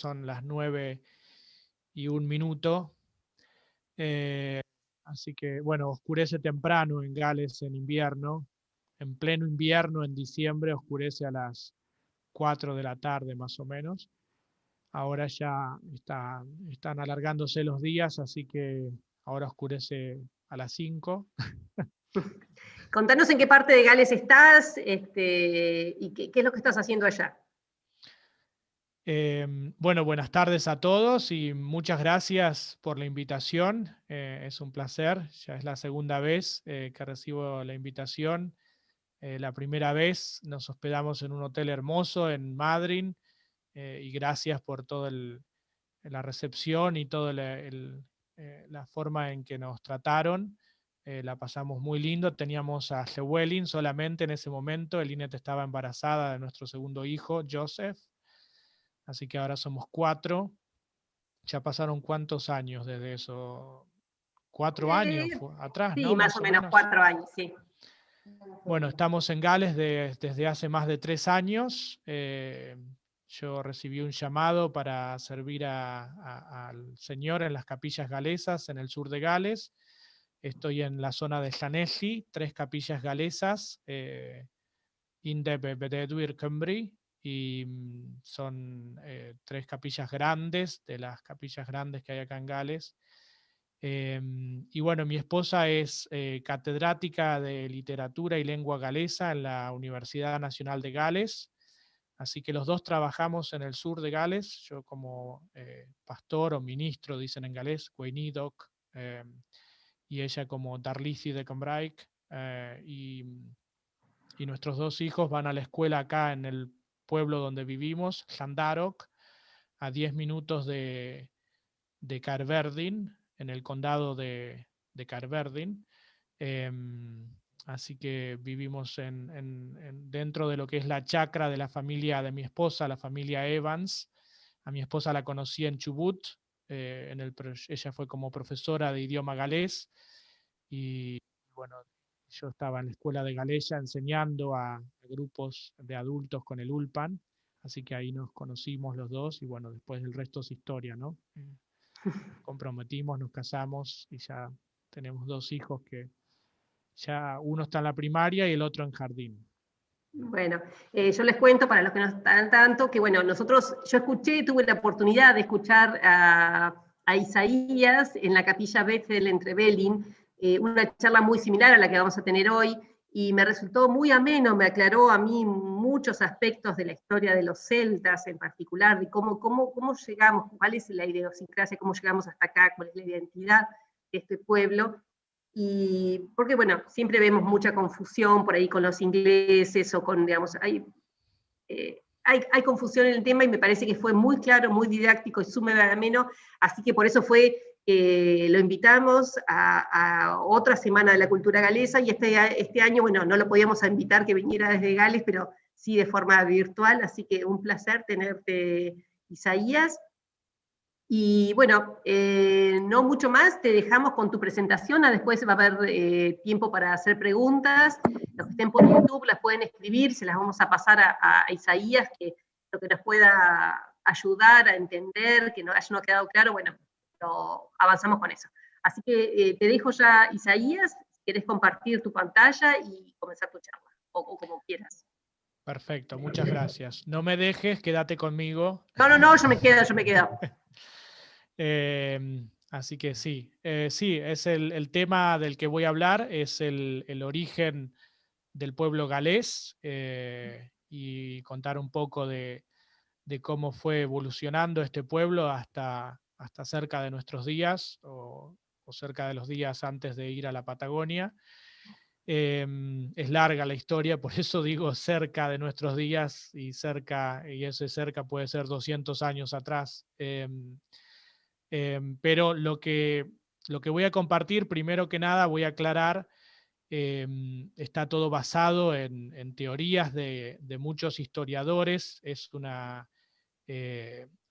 son las 9:01. Así que, bueno, oscurece temprano en Gales en invierno. En pleno invierno, en diciembre, oscurece a las 4 de la tarde más o menos. Ahora ya están alargándose los días, así que ahora oscurece a las 5. Contanos en qué parte de Gales estás, y qué es lo que estás haciendo allá. Bueno, buenas tardes a todos y muchas gracias por la invitación. Es un placer, ya es la segunda vez que recibo la invitación. La primera vez nos hospedamos en un hotel hermoso en Madrid, y gracias por toda la recepción y toda la forma en que nos trataron. La pasamos muy lindo. Teníamos a Llewellyn solamente en ese momento. Elinet estaba embarazada de nuestro segundo hijo, Joseph. Así que ahora somos 4. Ya pasaron cuántos años desde eso. 4 años atrás, Sí, ¿no? más Más o o menos menos. 4 años, sí. Bueno, estamos en Gales desde hace más de 3 años. Yo recibí un llamado para servir al Señor en las capillas galesas en el sur de Gales. Estoy en la zona de Llanelli, 3 capillas galesas, Undeb Bededwyr Cymru, y son 3 capillas grandes, de las capillas grandes que hay acá en Gales. Y bueno, mi esposa es catedrática de literatura y lengua galesa en la Universidad Nacional de Gales, así que los dos trabajamos en el sur de Gales, yo como pastor o ministro, dicen en galés, Gweinidog, y ella como Darlici de Cymraeg, y nuestros 2 hijos van a la escuela acá en el pueblo donde vivimos, Llandarog, a 10 minutos de Carverdin, en el condado de Carverdin. Así que vivimos dentro de lo que es la chacra de la familia de mi esposa, la familia Evans. A mi esposa la conocí en Chubut. Ella fue como profesora de idioma galés, y bueno, yo estaba en la escuela de Galella enseñando a grupos de adultos con el Ulpan, así que ahí nos conocimos los dos y bueno, después el resto es historia, ¿no? Comprometimos, nos casamos y ya tenemos 2 hijos que ya uno está en la primaria y el otro en jardín. Bueno, yo les cuento para los que no están al tanto que, bueno, tuve la oportunidad de escuchar a Isaías en la capilla Bethel en Trevelin, una charla muy similar a la que vamos a tener hoy, y me resultó muy ameno, me aclaró a mí muchos aspectos de la historia de los celtas en particular, de cómo llegamos, cuál es la idiosincrasia, cómo llegamos hasta acá, cuál es la identidad de este pueblo. Y porque, bueno, siempre vemos mucha confusión por ahí con los ingleses o con, digamos, hay confusión en el tema y me parece que fue muy claro, muy didáctico y sumamente ameno, así que por eso fue lo invitamos a otra semana de la cultura galesa y este año, bueno, no lo podíamos invitar que viniera desde Gales, pero sí de forma virtual, así que un placer tenerte, Isaías. Y bueno, no mucho más, te dejamos con tu presentación, después va a haber tiempo para hacer preguntas. Los que estén por YouTube las pueden escribir, se las vamos a pasar a Isaías, que lo que nos pueda ayudar a entender, que no haya quedado claro, bueno, avanzamos con eso. Así que te dejo ya, Isaías, si querés compartir tu pantalla y comenzar tu charla, o como quieras. Perfecto, muchas gracias. No me dejes, quédate conmigo. No, yo me quedo. Así que sí, sí, es el tema del que voy a hablar, es el origen del pueblo galés, y contar un poco de cómo fue evolucionando este pueblo hasta cerca de nuestros días o cerca de los días antes de ir a la Patagonia. Es larga la historia, por eso digo cerca de nuestros días, y ese cerca puede ser 200 años atrás. Pero lo que voy a compartir, primero que nada, voy a aclarar, está todo basado en teorías de muchos historiadores, es una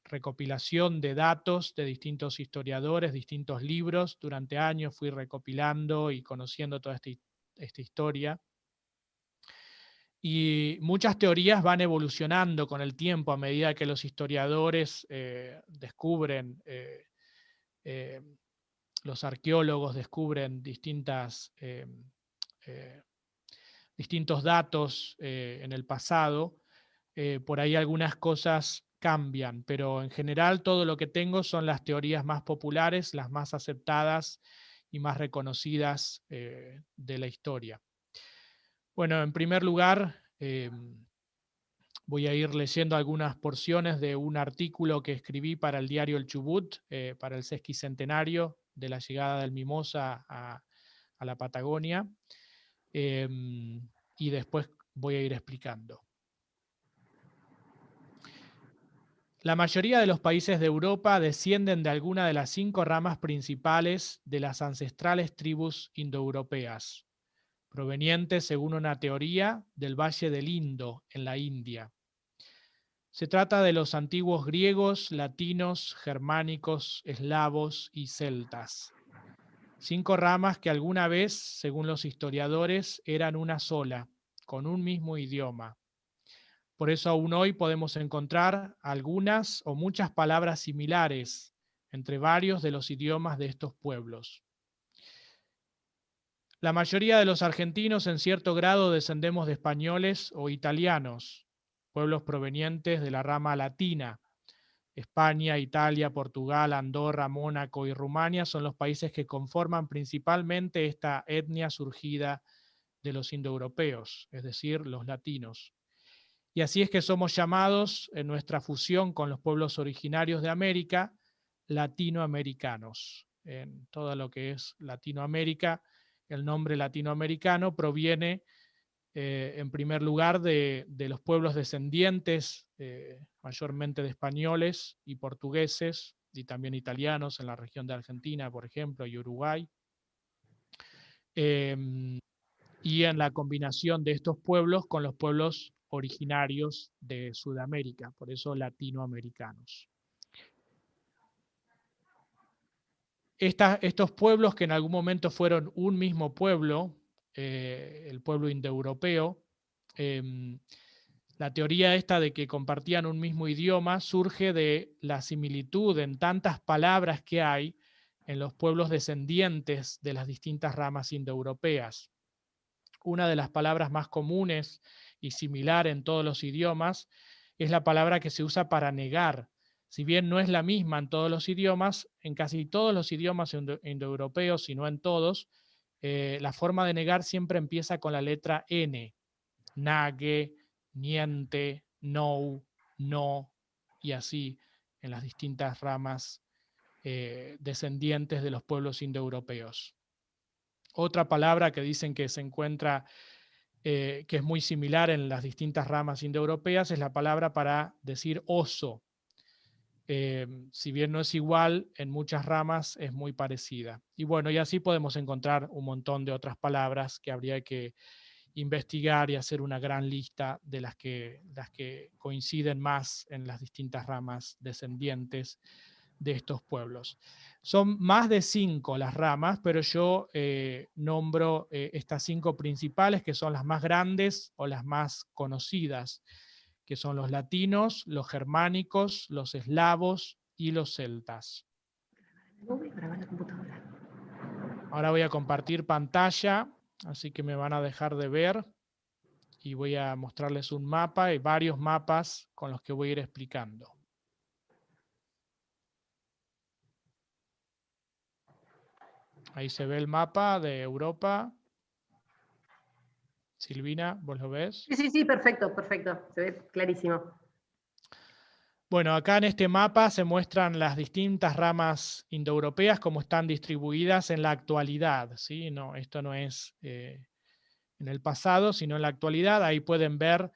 recopilación de datos de distintos historiadores, distintos libros. Durante años fui recopilando y conociendo toda esta historia. Y muchas teorías van evolucionando con el tiempo a medida que los historiadores descubren, los arqueólogos descubren distintos datos en el pasado. Por ahí algunas cosas cambian, pero en general todo lo que tengo son las teorías más populares, las más aceptadas y más reconocidas de la historia. Bueno, en primer lugar, voy a ir leyendo algunas porciones de un artículo que escribí para el diario El Chubut, para el sesquicentenario de la llegada del Mimosa a la Patagonia, y después voy a ir explicando. La mayoría de los países de Europa descienden de alguna de las 5 ramas principales de las ancestrales tribus indoeuropeas, provenientes, según una teoría, del Valle del Indo, en la India. Se trata de los antiguos griegos, latinos, germánicos, eslavos y celtas. 5 ramas que alguna vez, según los historiadores, eran una sola, con un mismo idioma. Por eso aún hoy podemos encontrar algunas o muchas palabras similares entre varios de los idiomas de estos pueblos. La mayoría de los argentinos en cierto grado descendemos de españoles o italianos, pueblos provenientes de la rama latina. España, Italia, Portugal, Andorra, Mónaco y Rumania son los países que conforman principalmente esta etnia surgida de los indoeuropeos, es decir, los latinos. Y así es que somos llamados, en nuestra fusión con los pueblos originarios de América, latinoamericanos. En todo lo que es Latinoamérica, el nombre latinoamericano proviene en primer lugar de los pueblos descendientes, mayormente de españoles y portugueses, y también italianos en la región de Argentina, por ejemplo, y Uruguay. Y en la combinación de estos pueblos con los pueblos originarios de Sudamérica, por eso latinoamericanos. Estos pueblos que en algún momento fueron un mismo pueblo, el pueblo indoeuropeo, la teoría esta de que compartían un mismo idioma surge de la similitud en tantas palabras que hay en los pueblos descendientes de las distintas ramas indoeuropeas. Una de las palabras más comunes y similar en todos los idiomas es la palabra que se usa para negar. Si bien no es la misma en todos los idiomas, en casi todos los idiomas indoeuropeos, si no en todos, la forma de negar siempre empieza con la letra N. Nage, niente, no, no, y así en las distintas ramas descendientes de los pueblos indoeuropeos. Otra palabra que dicen que se encuentra, que es muy similar en las distintas ramas indoeuropeas, es la palabra para decir oso. Si bien no es igual, en muchas ramas es muy parecida. Y bueno, y así podemos encontrar un montón de otras palabras que habría que investigar y hacer una gran lista de las que coinciden más en las distintas ramas descendientes de estos pueblos. Son más de 5 las ramas, pero yo nombro estas 5 principales, que son las más grandes o las más conocidas, que son los latinos, los germánicos, los eslavos y los celtas. Ahora voy a compartir pantalla, así que me van a dejar de ver y voy a mostrarles un mapa y varios mapas con los que voy a ir explicando. Ahí se ve el mapa de Europa. Silvina, ¿vos lo ves? Sí, perfecto, se ve clarísimo. Bueno, acá en este mapa se muestran las distintas ramas indoeuropeas como están distribuidas en la actualidad, ¿sí? No, esto no es en el pasado, sino en la actualidad. Ahí pueden ver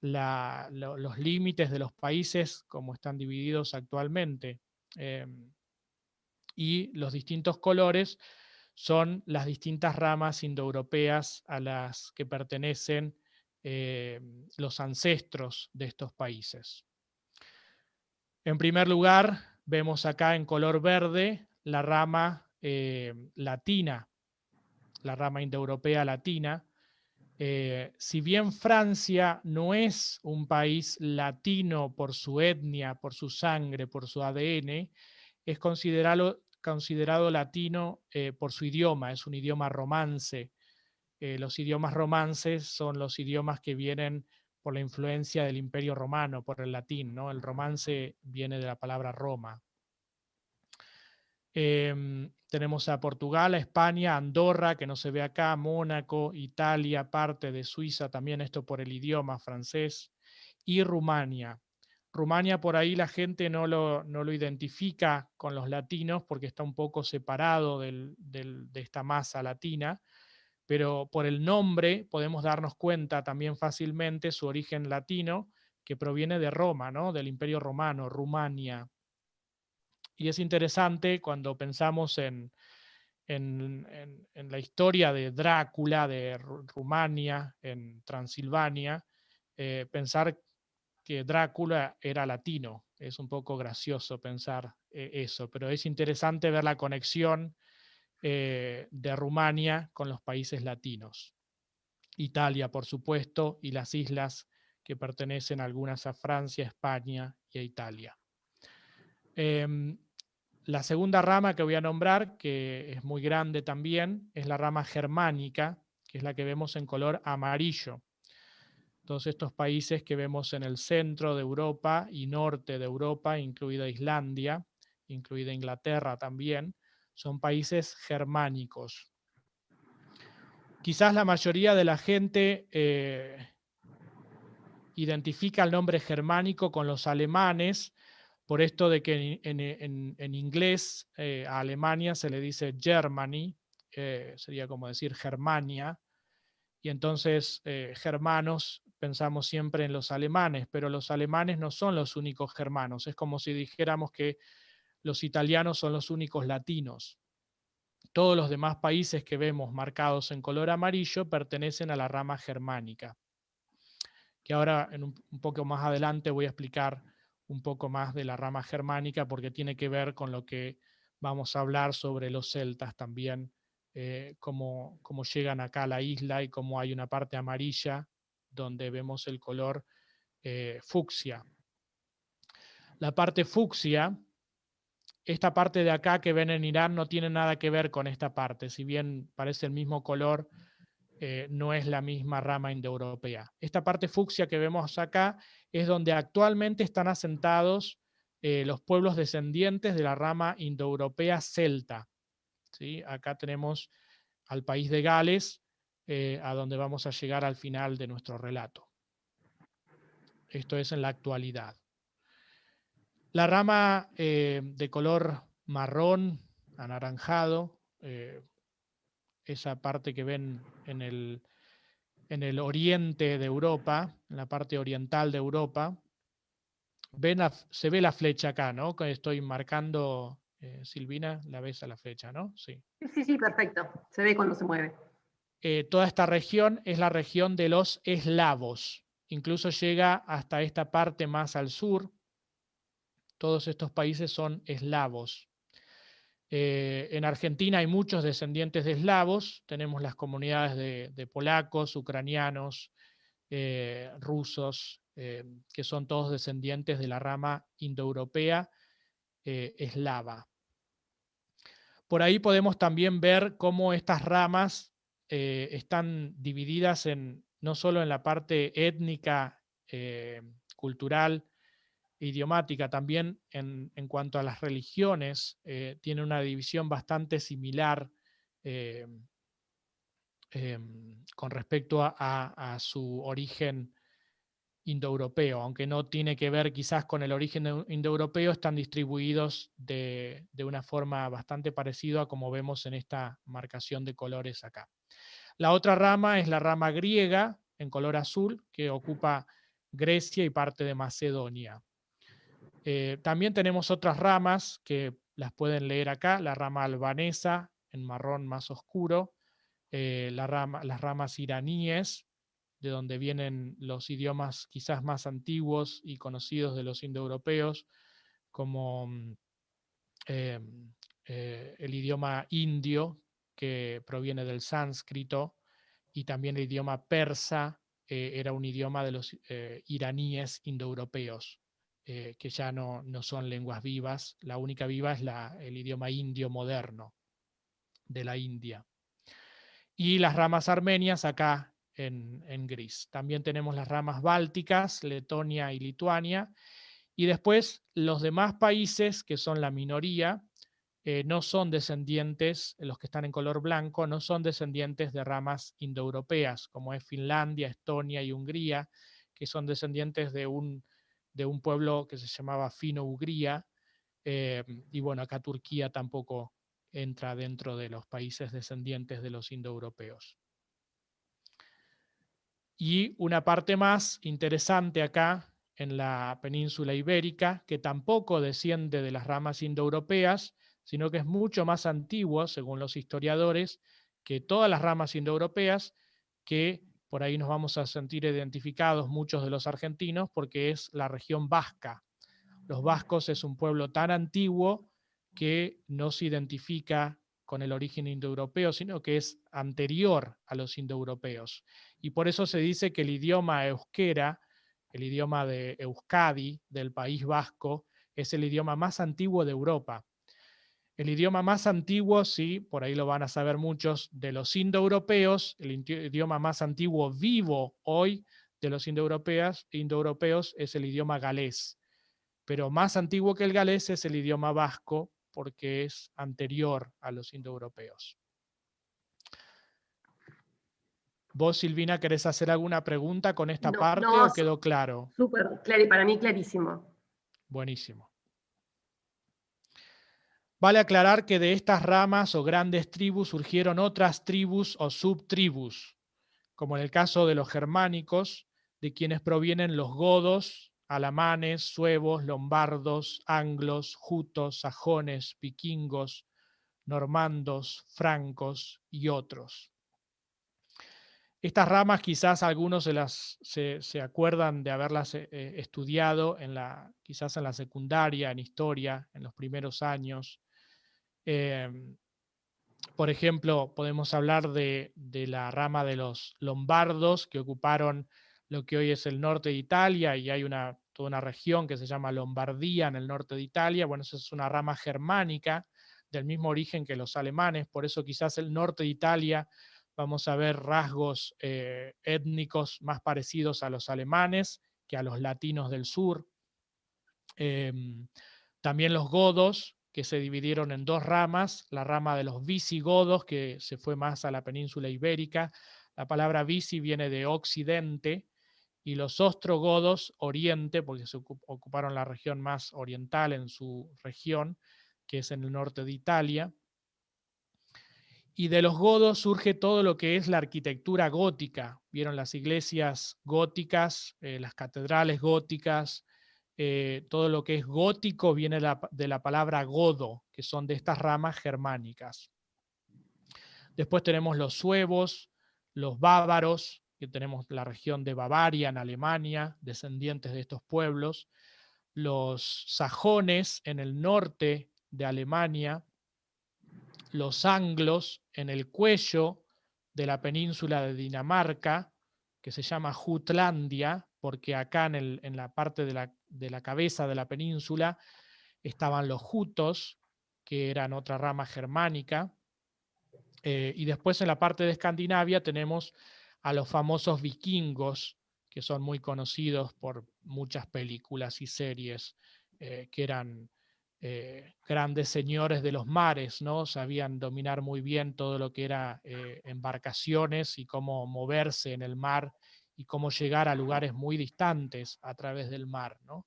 los límites de los países como están divididos actualmente. Y los distintos colores son las distintas ramas indoeuropeas a las que pertenecen los ancestros de estos países. En primer lugar, vemos acá en color verde la rama latina, la rama indoeuropea latina, Si bien Francia no es un país latino por su etnia, por su sangre, por su ADN, es considerado latino por su idioma, es un idioma romance. Los idiomas romances son los idiomas que vienen por la influencia del Imperio Romano, por el latín, ¿no? El romance viene de la palabra Roma. Tenemos a Portugal, a España, Andorra, que no se ve acá, Mónaco, Italia, parte de Suiza, también esto por el idioma francés, y Rumania. Rumania por ahí la gente no lo identifica con los latinos porque está un poco separado de esta masa latina, pero por el nombre podemos darnos cuenta también fácilmente su origen latino, que proviene de Roma, ¿no? Del Imperio Romano, Rumania. Y es interesante cuando pensamos en la historia de Drácula, de Rumania, en Transilvania, pensar que Drácula era latino. Es un poco gracioso pensar eso, pero es interesante ver la conexión de Rumania con los países latinos. Italia, por supuesto, y las islas que pertenecen algunas a Francia, España y a Italia. La segunda rama que voy a nombrar, que es muy grande también, es la rama germánica, que es la que vemos en color amarillo. Todos estos países que vemos en el centro de Europa y norte de Europa, incluida Islandia, incluida Inglaterra también, son países germánicos. Quizás la mayoría de la gente identifica el nombre germánico con los alemanes, por esto de que en inglés a Alemania se le dice Germany, sería como decir Germania, y entonces germanos pensamos siempre en los alemanes, pero los alemanes no son los únicos germanos, es como si dijéramos que los italianos son los únicos latinos. Todos los demás países que vemos marcados en color amarillo pertenecen a la rama germánica, que ahora un poco más adelante voy a explicar un poco más de la rama germánica porque tiene que ver con lo que vamos a hablar sobre los celtas también, cómo llegan acá a la isla y cómo hay una parte amarilla donde vemos el color fucsia. La parte fucsia, esta parte de acá que ven en Irán no tiene nada que ver con esta parte, si bien parece el mismo color, no es la misma rama indoeuropea. Esta parte fucsia que vemos acá es donde actualmente están asentados los pueblos descendientes de la rama indoeuropea celta. ¿Sí? Acá tenemos al país de Gales, a donde vamos a llegar al final de nuestro relato. Esto es en la actualidad. La rama de color marrón, anaranjado, esa parte que ven en el oriente de Europa, en la parte oriental de Europa, se ve la flecha acá, ¿no? Que estoy marcando, Silvina, la ves a la flecha, ¿no? Sí. Sí, perfecto. Se ve cuando se mueve. Toda esta región es la región de los eslavos. Incluso llega hasta esta parte más al sur. Todos estos países son eslavos. En Argentina hay muchos descendientes de eslavos. Tenemos las comunidades de polacos, ucranianos, rusos, que son todos descendientes de la rama indoeuropea eslava. Por ahí podemos también ver cómo estas ramas están divididas no solo en la parte étnica, cultural, idiomática, también en cuanto a las religiones, tiene una división bastante similar con respecto a su origen indoeuropeo, aunque no tiene que ver quizás con el origen indoeuropeo, están distribuidos de una forma bastante parecida a como vemos en esta marcación de colores acá. La otra rama es la rama griega, en color azul, que ocupa Grecia y parte de Macedonia. También tenemos otras ramas que las pueden leer acá, la rama albanesa, en marrón más oscuro, las ramas iraníes, de donde vienen los idiomas quizás más antiguos y conocidos de los indoeuropeos, como el idioma indio, que proviene del sánscrito, y también el idioma persa era un idioma de los iraníes indoeuropeos, que ya no son lenguas vivas. La única viva es el idioma indio moderno de la India. Y las ramas armenias acá en gris. También tenemos las ramas bálticas, Letonia y Lituania. Y después los demás países, que son la minoría, no son descendientes, los que están en color blanco, no son descendientes de ramas indoeuropeas, como es Finlandia, Estonia y Hungría, que son descendientes de un pueblo que se llamaba Fino-Ugría. Y bueno, acá Turquía tampoco entra dentro de los países descendientes de los indoeuropeos. Y una parte más interesante acá en la península ibérica, que tampoco desciende de las ramas indoeuropeas, sino que es mucho más antiguo, según los historiadores, que todas las ramas indoeuropeas, que por ahí nos vamos a sentir identificados muchos de los argentinos, porque es la región vasca. Los vascos es un pueblo tan antiguo que no se identifica con el origen indoeuropeo, sino que es anterior a los indoeuropeos. Y por eso se dice que el idioma euskera, el idioma de Euskadi, del País Vasco, es el idioma más antiguo de Europa. El idioma más antiguo, sí, por ahí lo van a saber muchos, de los indoeuropeos, el idioma más antiguo vivo hoy de los indoeuropeos es el idioma galés. Pero más antiguo que el galés es el idioma vasco, porque es anterior a los indoeuropeos. ¿Vos, Silvina, querés hacer alguna pregunta con esta parte o quedó claro? Súper claro, y para mí clarísimo. Buenísimo. Vale aclarar que de estas ramas o grandes tribus surgieron otras tribus o subtribus, como en el caso de los germánicos, de quienes provienen los godos, alamanes, suevos, lombardos, anglos, jutos, sajones, vikingos, normandos, francos y otros. Estas ramas quizás algunos se acuerdan de haberlas estudiado quizás en la secundaria, en historia, en los primeros años. Por ejemplo, podemos hablar de la rama de los lombardos, que ocuparon lo que hoy es el norte de Italia, y hay toda una región que se llama Lombardía en el norte de Italia. Bueno, esa es una rama germánica del mismo origen que los alemanes, por eso quizás el norte de Italia vamos a ver rasgos étnicos más parecidos a los alemanes que a los latinos del sur. También los godos, que se dividieron en dos ramas, la rama de los visigodos, que se fue más a la península ibérica. La palabra visi viene de occidente, y los ostrogodos, oriente, porque se ocuparon la región más oriental en su región, que es en el norte de Italia. Y de los godos surge todo lo que es la arquitectura gótica. Vieron las iglesias góticas, las catedrales góticas, todo lo que es gótico viene de la palabra godo, que son de estas ramas germánicas. Después tenemos los suevos, los bávaros, que tenemos la región de Bavaria en Alemania, descendientes de estos pueblos, los sajones en el norte de Alemania, los anglos en el cuello de la península de Dinamarca, que se llama Jutlandia, porque acá en la parte de la cabeza de la península estaban los jutos, que eran otra rama germánica, y después en la parte de Escandinavia tenemos a los famosos vikingos, que son muy conocidos por muchas películas y series, que eran grandes señores de los mares, ¿no? Sabían dominar muy bien todo lo que era embarcaciones y cómo moverse en el mar y cómo llegar a lugares muy distantes a través del mar, ¿no?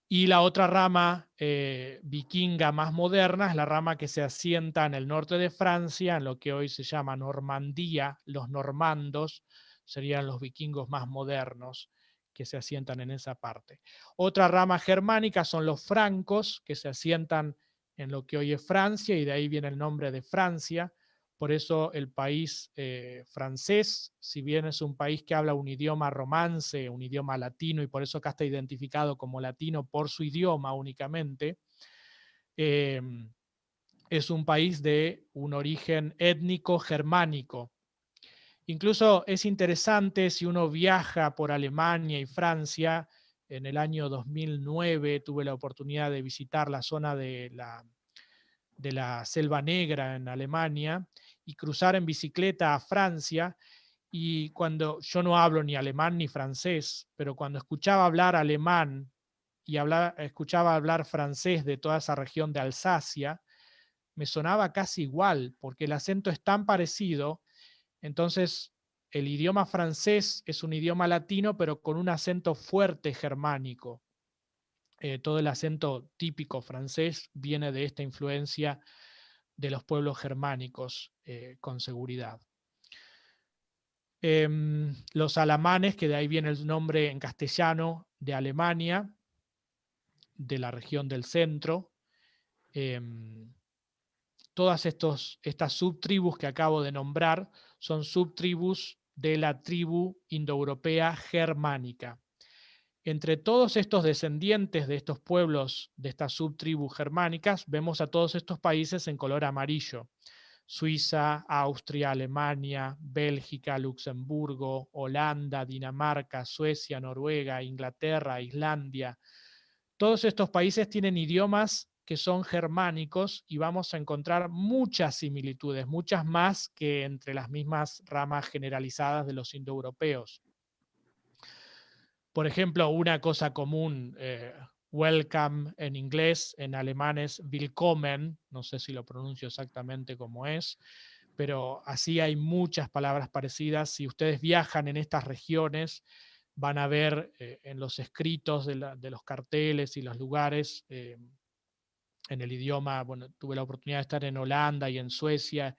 Y la otra rama vikinga más moderna es la rama que se asienta en el norte de Francia, en lo que hoy se llama Normandía. Los normandos serían los vikingos más modernos que se asientan en esa parte. Otra rama germánica son los francos, que se asientan en lo que hoy es Francia, y de ahí viene el nombre de Francia. Por eso el país francés, si bien es un país que habla un idioma romance, un idioma latino, y por eso acá está identificado como latino por su idioma únicamente, es un país de un origen étnico germánico, Incluso es interesante si uno viaja por Alemania y Francia. En el año 2009 tuve la oportunidad de visitar la zona de la Selva Negra en Alemania y cruzar en bicicleta a Francia. Y cuando yo no hablo ni alemán ni francés, pero cuando escuchaba hablar alemán y escuchaba hablar francés de toda esa región de Alsacia, me sonaba casi igual, porque el acento es tan parecido. Entonces, el idioma francés es un idioma latino, pero con un acento fuerte germánico. Todo el acento típico francés viene de esta influencia de los pueblos germánicos, con seguridad. Los alamanes, que de ahí viene el nombre en castellano de Alemania, de la región del centro. Todas estas subtribus que acabo de nombrar son subtribus de la tribu indoeuropea germánica. Entre todos estos descendientes de estos pueblos, de estas subtribus germánicas, vemos a todos estos países en color amarillo. Suiza, Austria, Alemania, Bélgica, Luxemburgo, Holanda, Dinamarca, Suecia, Noruega, Inglaterra, Islandia. Todos estos países tienen idiomas que son germánicos y vamos a encontrar muchas similitudes, muchas más que entre las mismas ramas generalizadas de los indoeuropeos. Por ejemplo, una cosa común, welcome en inglés, en alemán es willkommen, no sé si lo pronuncio exactamente como es, pero así hay muchas palabras parecidas. Si ustedes viajan en estas regiones, van a ver en los escritos de los carteles y los lugares, en el idioma. Bueno, tuve la oportunidad de estar en Holanda y en Suecia,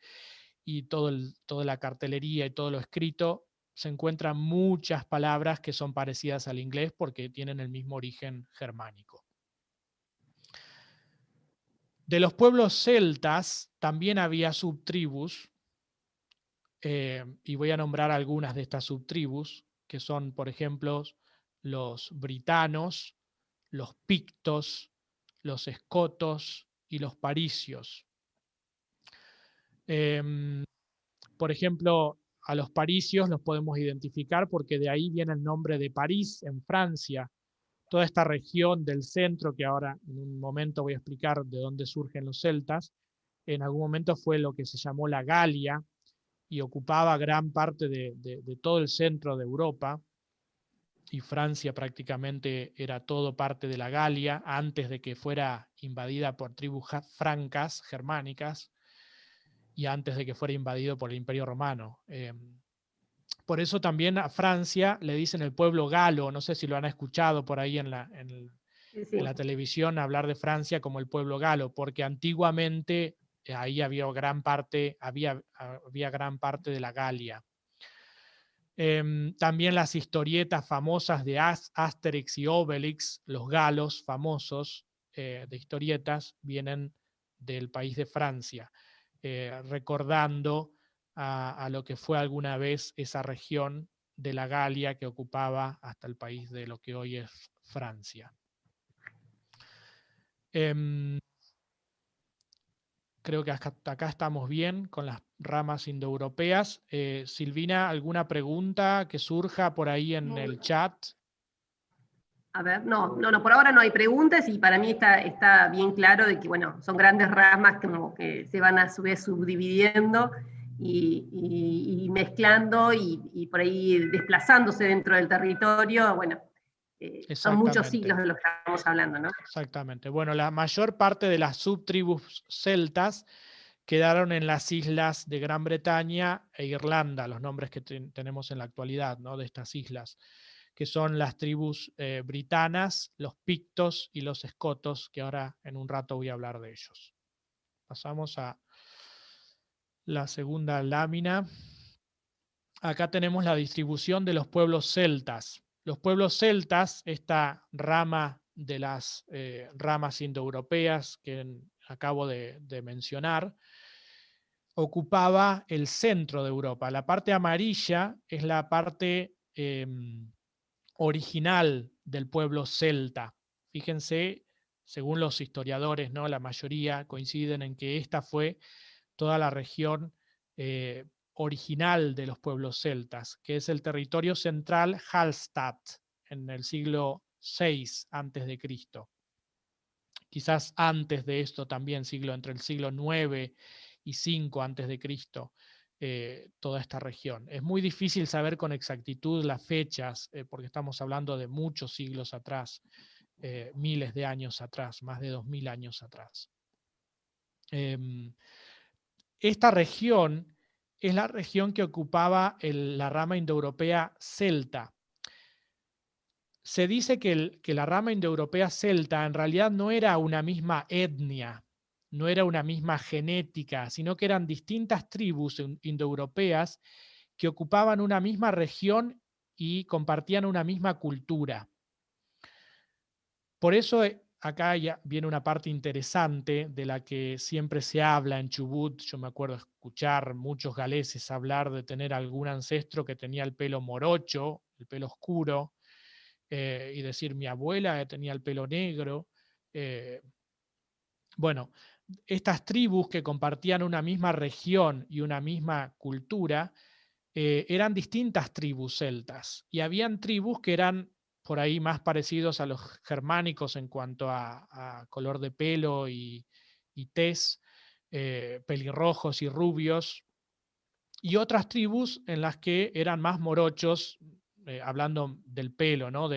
y toda la cartelería y todo lo escrito, se encuentran muchas palabras que son parecidas al inglés porque tienen el mismo origen germánico. De los pueblos celtas también había subtribus, y voy a nombrar algunas de estas subtribus, que son, por ejemplo, los britanos, los pictos, los escotos y los parisios. Por ejemplo, a los parisios los podemos identificar porque de ahí viene el nombre de París, en Francia. Toda esta región del centro, que ahora en un momento voy a explicar de dónde surgen los celtas, en algún momento fue lo que se llamó la Galia y ocupaba gran parte de todo el centro de Europa, y Francia prácticamente era todo parte de la Galia antes de que fuera invadida por tribus francas, germánicas, y antes de que fuera invadido por el Imperio Romano. Por eso también a Francia le dicen el pueblo galo. No sé si lo han escuchado por ahí en la televisión hablar de Francia como el pueblo galo, porque antiguamente ahí había gran parte de la Galia. También las historietas famosas de Asterix y Obelix, los galos famosos de historietas, vienen del país de Francia, recordando a lo que fue alguna vez esa región de la Galia que ocupaba hasta el país de lo que hoy es Francia. Creo que hasta acá estamos bien con las ramas indoeuropeas. Silvina, ¿alguna pregunta que surja por ahí en el chat? A ver, no, por ahora no hay preguntas y para mí está bien claro de que, bueno, son grandes ramas como que se van a su vez subdividiendo y mezclando y por ahí desplazándose dentro del territorio. Bueno, son muchos siglos de los que estamos hablando, ¿no? Exactamente. Bueno, la mayor parte de las subtribus celtas quedaron en las islas de Gran Bretaña e Irlanda, los nombres que tenemos en la actualidad, ¿no?, de estas islas, que son las tribus britanas, los pictos y los escotos, que ahora en un rato voy a hablar de ellos. Pasamos a la segunda lámina. Acá tenemos la distribución de los pueblos celtas. Los pueblos celtas, esta rama de las ramas indoeuropeas que acabo de mencionar, ocupaba el centro de Europa. La parte amarilla es la parte original del pueblo celta. Fíjense, según los historiadores, ¿no?, la mayoría coinciden en que esta fue toda la región original de los pueblos celtas, que es el territorio central Hallstatt, en el siglo VI antes de Cristo. Quizás antes de esto también, entre el siglo IX y V antes de Cristo, toda esta región. Es muy difícil saber con exactitud las fechas, porque estamos hablando de muchos siglos atrás, miles de años atrás, más de 2000 años atrás. Esta región es la región que ocupaba la rama indoeuropea celta. Se dice que la rama indoeuropea celta en realidad no era una misma etnia, no era una misma genética, sino que eran distintas tribus indoeuropeas que ocupaban una misma región y compartían una misma cultura. Por eso acá ya viene una parte interesante de la que siempre se habla en Chubut. Yo me acuerdo escuchar muchos galeses hablar de tener algún ancestro que tenía el pelo morocho, el pelo oscuro, y decir mi abuela tenía el pelo negro. Bueno, estas tribus que compartían una misma región y una misma cultura eran distintas tribus celtas, y habían tribus que eran por ahí más parecidos a los germánicos en cuanto a color de pelo y tez, pelirrojos y rubios, y otras tribus en las que eran más morochos, hablando del pelo, ¿no?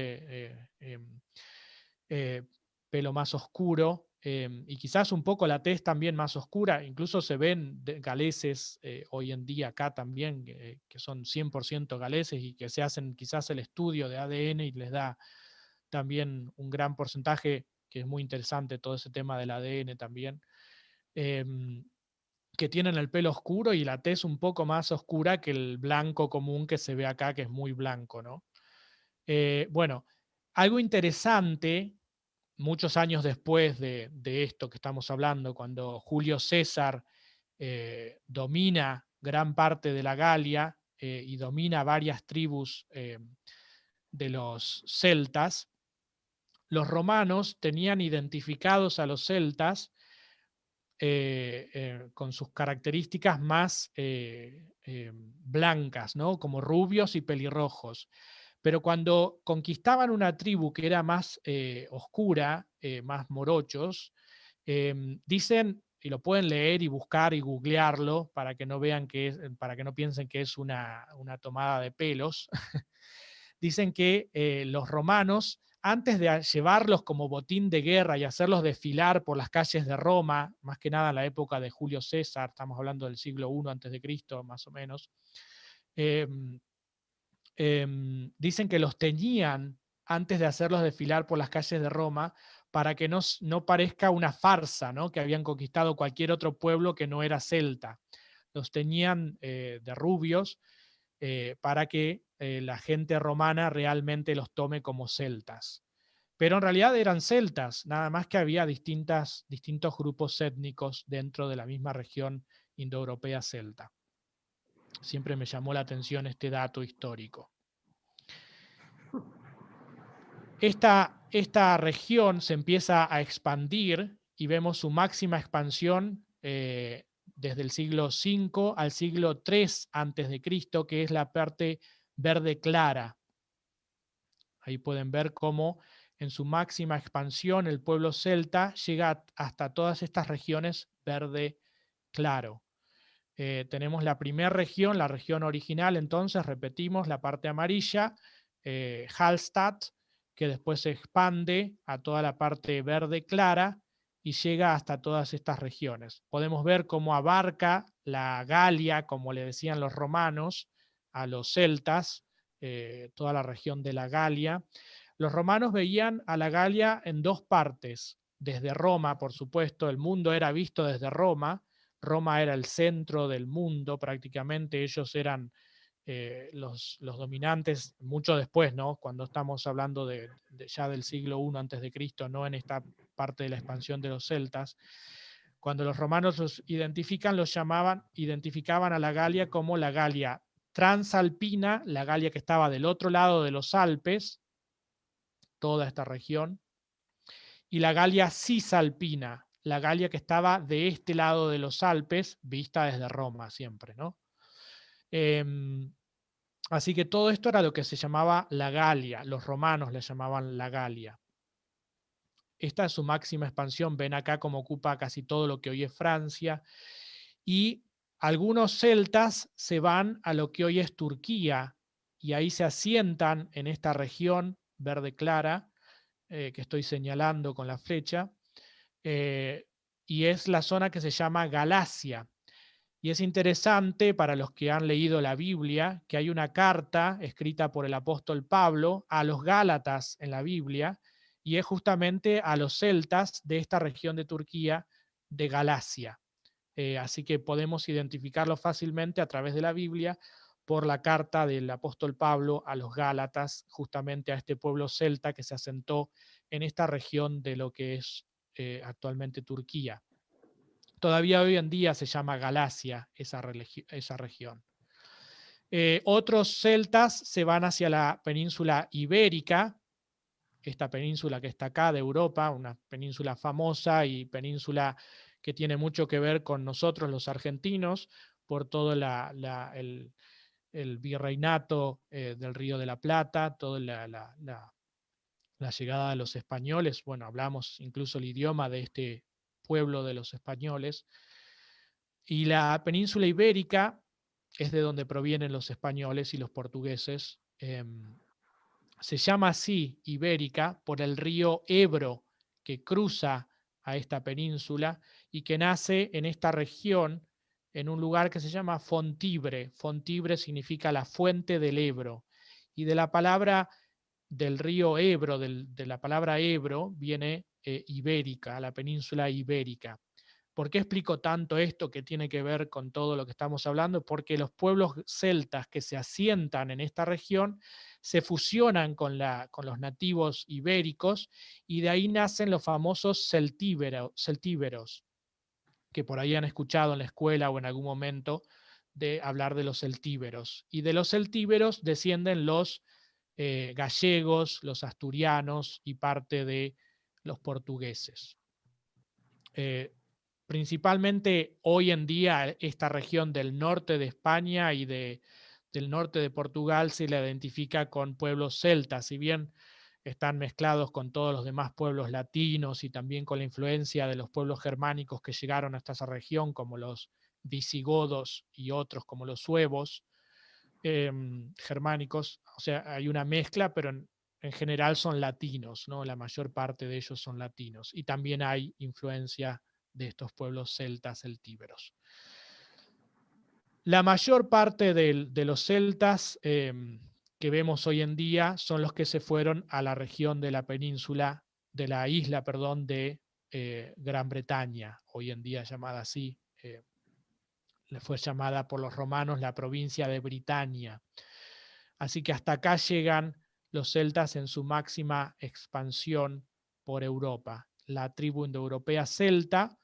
Pelo más oscuro, y quizás un poco la tez también más oscura. Incluso se ven galeses hoy en día acá también, que son 100% galeses y que se hacen quizás el estudio de ADN y les da también un gran porcentaje, que es muy interesante todo ese tema del ADN también, que tienen el pelo oscuro y la tez un poco más oscura que el blanco común que se ve acá, que es muy blanco, ¿no? Bueno, algo interesante, muchos años después de esto que estamos hablando, cuando Julio César domina gran parte de la Galia y domina varias tribus de los celtas, los romanos tenían identificados a los celtas con sus características más blancas, ¿no? Como rubios y pelirrojos. Pero cuando conquistaban una tribu que era más oscura, más morochos, dicen, y lo pueden leer y buscar y googlearlo para que no vean para que no piensen que es una tomada de pelos, dicen que los romanos, antes de llevarlos como botín de guerra y hacerlos desfilar por las calles de Roma, más que nada en la época de Julio César, estamos hablando del siglo I antes de Cristo, más o menos, dicen que los teñían antes de hacerlos desfilar por las calles de Roma para que no parezca una farsa, ¿no? Que habían conquistado cualquier otro pueblo que no era celta. Los teñían de rubios para que la gente romana realmente los tome como celtas. Pero en realidad eran celtas, nada más que había distintos grupos étnicos dentro de la misma región indoeuropea celta. Siempre me llamó la atención este dato histórico. Esta región se empieza a expandir y vemos su máxima expansión desde el siglo V al siglo III antes de Cristo, que es la parte verde clara. Ahí pueden ver cómo en su máxima expansión el pueblo celta llega hasta todas estas regiones verde claro. Tenemos la primera región, la región original, entonces repetimos la parte amarilla, Hallstatt, que después se expande a toda la parte verde clara y llega hasta todas estas regiones. Podemos ver cómo abarca la Galia, como le decían los romanos a los celtas, toda la región de la Galia. Los romanos veían a la Galia en dos partes. Desde Roma, por supuesto, el mundo era visto desde Roma. Roma era el centro del mundo prácticamente, ellos eran los dominantes mucho después, ¿no? Cuando estamos hablando ya del siglo I antes de Cristo, no en esta parte de la expansión de los celtas. Cuando los romanos los identificaban a la Galia como la Galia transalpina, la Galia que estaba del otro lado de los Alpes, toda esta región, y la Galia cisalpina, la Galia que estaba de este lado de los Alpes, vista desde Roma siempre, ¿no? Así que todo esto era lo que se llamaba la Galia, los romanos le llamaban la Galia. Esta es su máxima expansión, ven acá cómo ocupa casi todo lo que hoy es Francia, y algunos celtas se van a lo que hoy es Turquía, y ahí se asientan en esta región verde clara, que estoy señalando con la flecha, y es la zona que se llama Galacia. Y es interesante para los que han leído la Biblia que hay una carta escrita por el apóstol Pablo a los Gálatas en la Biblia, y es justamente a los celtas de esta región de Turquía, de Galacia. Así que podemos identificarlo fácilmente a través de la Biblia por la carta del apóstol Pablo a los Gálatas, justamente a este pueblo celta que se asentó en esta región de lo que es actualmente Turquía. Todavía hoy en día se llama Galacia esa región. Otros celtas se van hacia la península ibérica, esta península que está acá de Europa, una península famosa y península que tiene mucho que ver con nosotros los argentinos, por todo el virreinato del Río de la Plata, toda la llegada de los españoles. Bueno, hablamos incluso el idioma de este pueblo de los españoles. Y la península ibérica es de donde provienen los españoles y los portugueses. Se llama así Ibérica por el río Ebro que cruza a esta península y que nace en esta región en un lugar que se llama Fontibre. Fontibre significa la fuente del Ebro. Y de la palabra del río Ebro, de la palabra Ebro, viene Ibérica, la península ibérica. ¿Por qué explico tanto esto que tiene que ver con todo lo que estamos hablando? Porque los pueblos celtas que se asientan en esta región se fusionan con los nativos ibéricos y de ahí nacen los famosos celtíberos, que por ahí han escuchado en la escuela o en algún momento de hablar de los celtíberos. Y de los celtíberos descienden los gallegos, los asturianos y parte de los portugueses. Principalmente hoy en día esta región del norte de España y del norte de Portugal se la identifica con pueblos celtas, si bien están mezclados con todos los demás pueblos latinos y también con la influencia de los pueblos germánicos que llegaron hasta esa región, como los visigodos y otros como los suevos germánicos. O sea, hay una mezcla, pero en general son latinos, ¿no? La mayor parte de ellos son latinos. Y también hay influencia de estos pueblos celtas, celtíberos. La mayor parte de los celtas que vemos hoy en día son los que se fueron a la región de la península, de la isla, perdón, de Gran Bretaña, hoy en día llamada así. Fue llamada por los romanos la provincia de Britania. Así que hasta acá llegan los celtas en su máxima expansión por Europa. La tribu indoeuropea celta,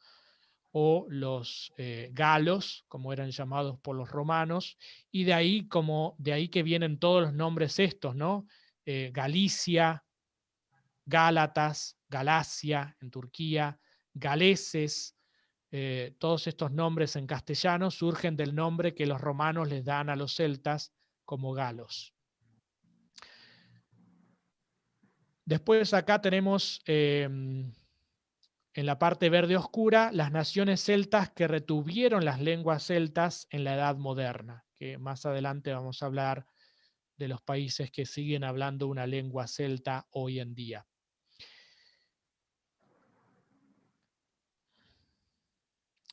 o los galos, como eran llamados por los romanos, y de ahí que vienen todos los nombres estos, ¿no? Galicia, Gálatas, Galacia en Turquía, galeses, todos estos nombres en castellano surgen del nombre que los romanos les dan a los celtas como galos. Después acá tenemos en la parte verde oscura las naciones celtas que retuvieron las lenguas celtas en la Edad Moderna, que más adelante vamos a hablar de los países que siguen hablando una lengua celta hoy en día.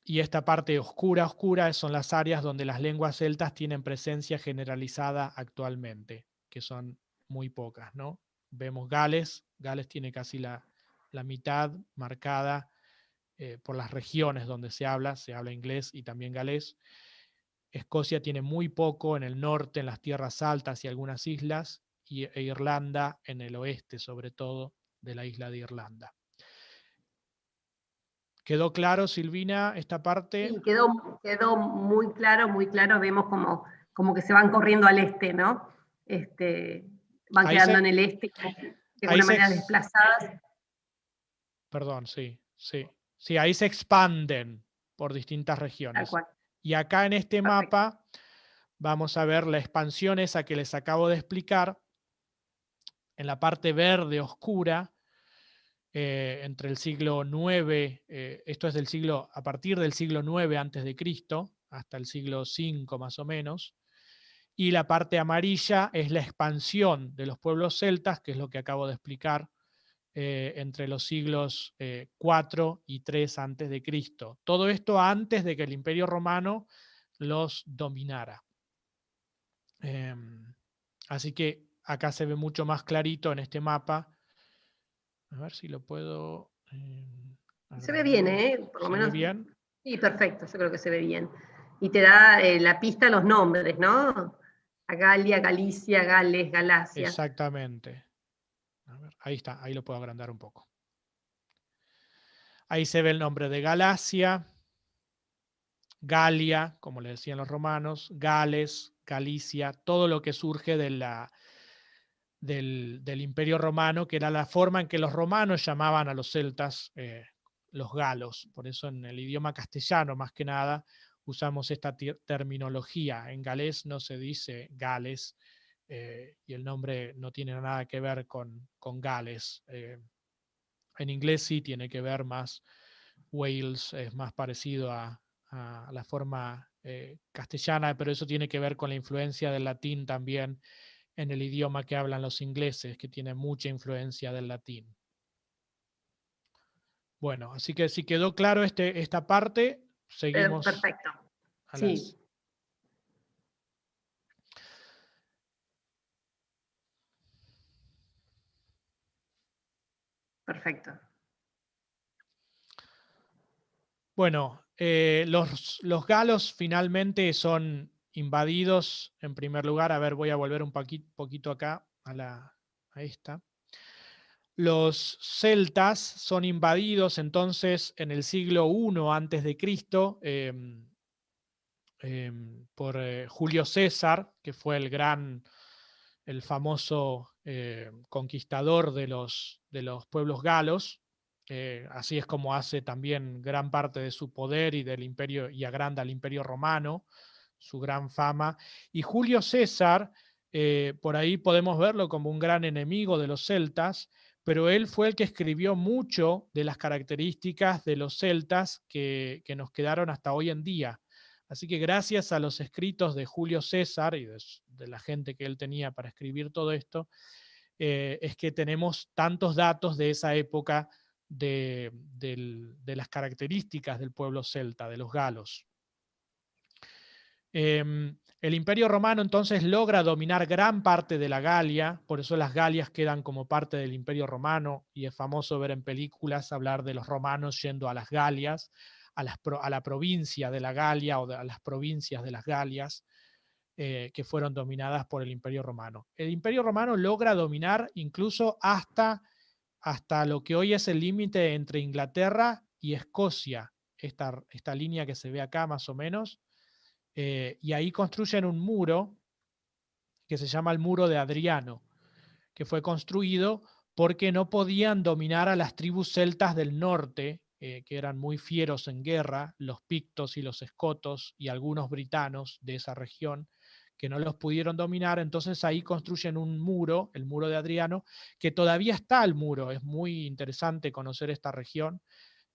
Y esta parte oscura son las áreas donde las lenguas celtas tienen presencia generalizada actualmente, que son muy pocas, ¿no? Vemos Gales tiene casi la mitad marcada por las regiones donde se habla inglés y también galés. Escocia tiene muy poco en el norte, en las tierras altas y algunas islas, e Irlanda en el oeste, sobre todo, de la isla de Irlanda. ¿Quedó claro, Silvina, esta parte? Sí, quedó muy claro. Vemos como que se van corriendo al este, ¿no? Van Ahí quedando en el este, de alguna manera desplazadas. Perdón, sí. Sí, ahí se expanden por distintas Tal regiones. cual. Y acá en este Perfecto. mapa vamos a ver la expansión esa que les acabo de explicar, en la parte verde oscura, entre el siglo IX, esto es a partir del siglo IX antes de Cristo, hasta el siglo V más o menos, y la parte amarilla es la expansión de los pueblos celtas, que es lo que acabo de explicar, entre los siglos IV y III antes de Cristo. Todo esto antes de que el Imperio Romano los dominara. Así que acá se ve mucho más clarito en este mapa. A ver si lo puedo... se ve bien, por lo ¿Se menos. ve bien? Sí, perfecto, yo creo que se ve bien. Y te da la pista a los nombres, ¿no? A Galia, Galicia, Gales, Galacia. Exactamente. A ver, ahí está, ahí lo puedo agrandar un poco. Ahí se ve el nombre de Galacia, Galia, como le decían los romanos, Gales, Galicia, todo lo que surge del Imperio Romano, que era la forma en que los romanos llamaban a los celtas los galos. Por eso en el idioma castellano, más que nada, usamos esta terminología. En galés no se dice Gales, y el nombre no tiene nada que ver con Gales. En inglés sí tiene que ver más, Wales es más parecido a la forma castellana, pero eso tiene que ver con la influencia del latín también en el idioma que hablan los ingleses, que tiene mucha influencia del latín. Bueno, así que si quedó claro esta parte, seguimos Perfecto. a Sí. las... Perfecto. Bueno, los galos finalmente son invadidos en primer lugar. A ver, voy a volver un poquito acá a esta. Los celtas son invadidos entonces en el siglo I antes de Cristo por Julio César, que fue el famoso conquistador de los pueblos galos. Así es como hace también gran parte de su poder y del imperio, y agranda al Imperio Romano, su gran fama. Y Julio César, por ahí podemos verlo como un gran enemigo de los celtas, pero él fue el que escribió mucho de las características de los celtas que nos quedaron hasta hoy en día. Así que gracias a los escritos de Julio César y de la gente que él tenía para escribir todo esto, es que tenemos tantos datos de esa época de las características del pueblo celta, de los galos. El Imperio Romano entonces logra dominar gran parte de la Galia, por eso las Galias quedan como parte del Imperio Romano, y es famoso ver en películas hablar de los romanos yendo a las Galias, a la provincia de la Galia o a las provincias de las Galias, que fueron dominadas por el Imperio Romano. El Imperio Romano logra dominar incluso hasta lo que hoy es el límite entre Inglaterra y Escocia, esta línea que se ve acá más o menos, y ahí construyen un muro que se llama el Muro de Adriano, que fue construido porque no podían dominar a las tribus celtas del norte, que eran muy fieros en guerra, los pictos y los escotos y algunos britanos de esa región, que no los pudieron dominar. Entonces ahí construyen un muro, el Muro de Adriano, que todavía está el muro. Es muy interesante conocer esta región,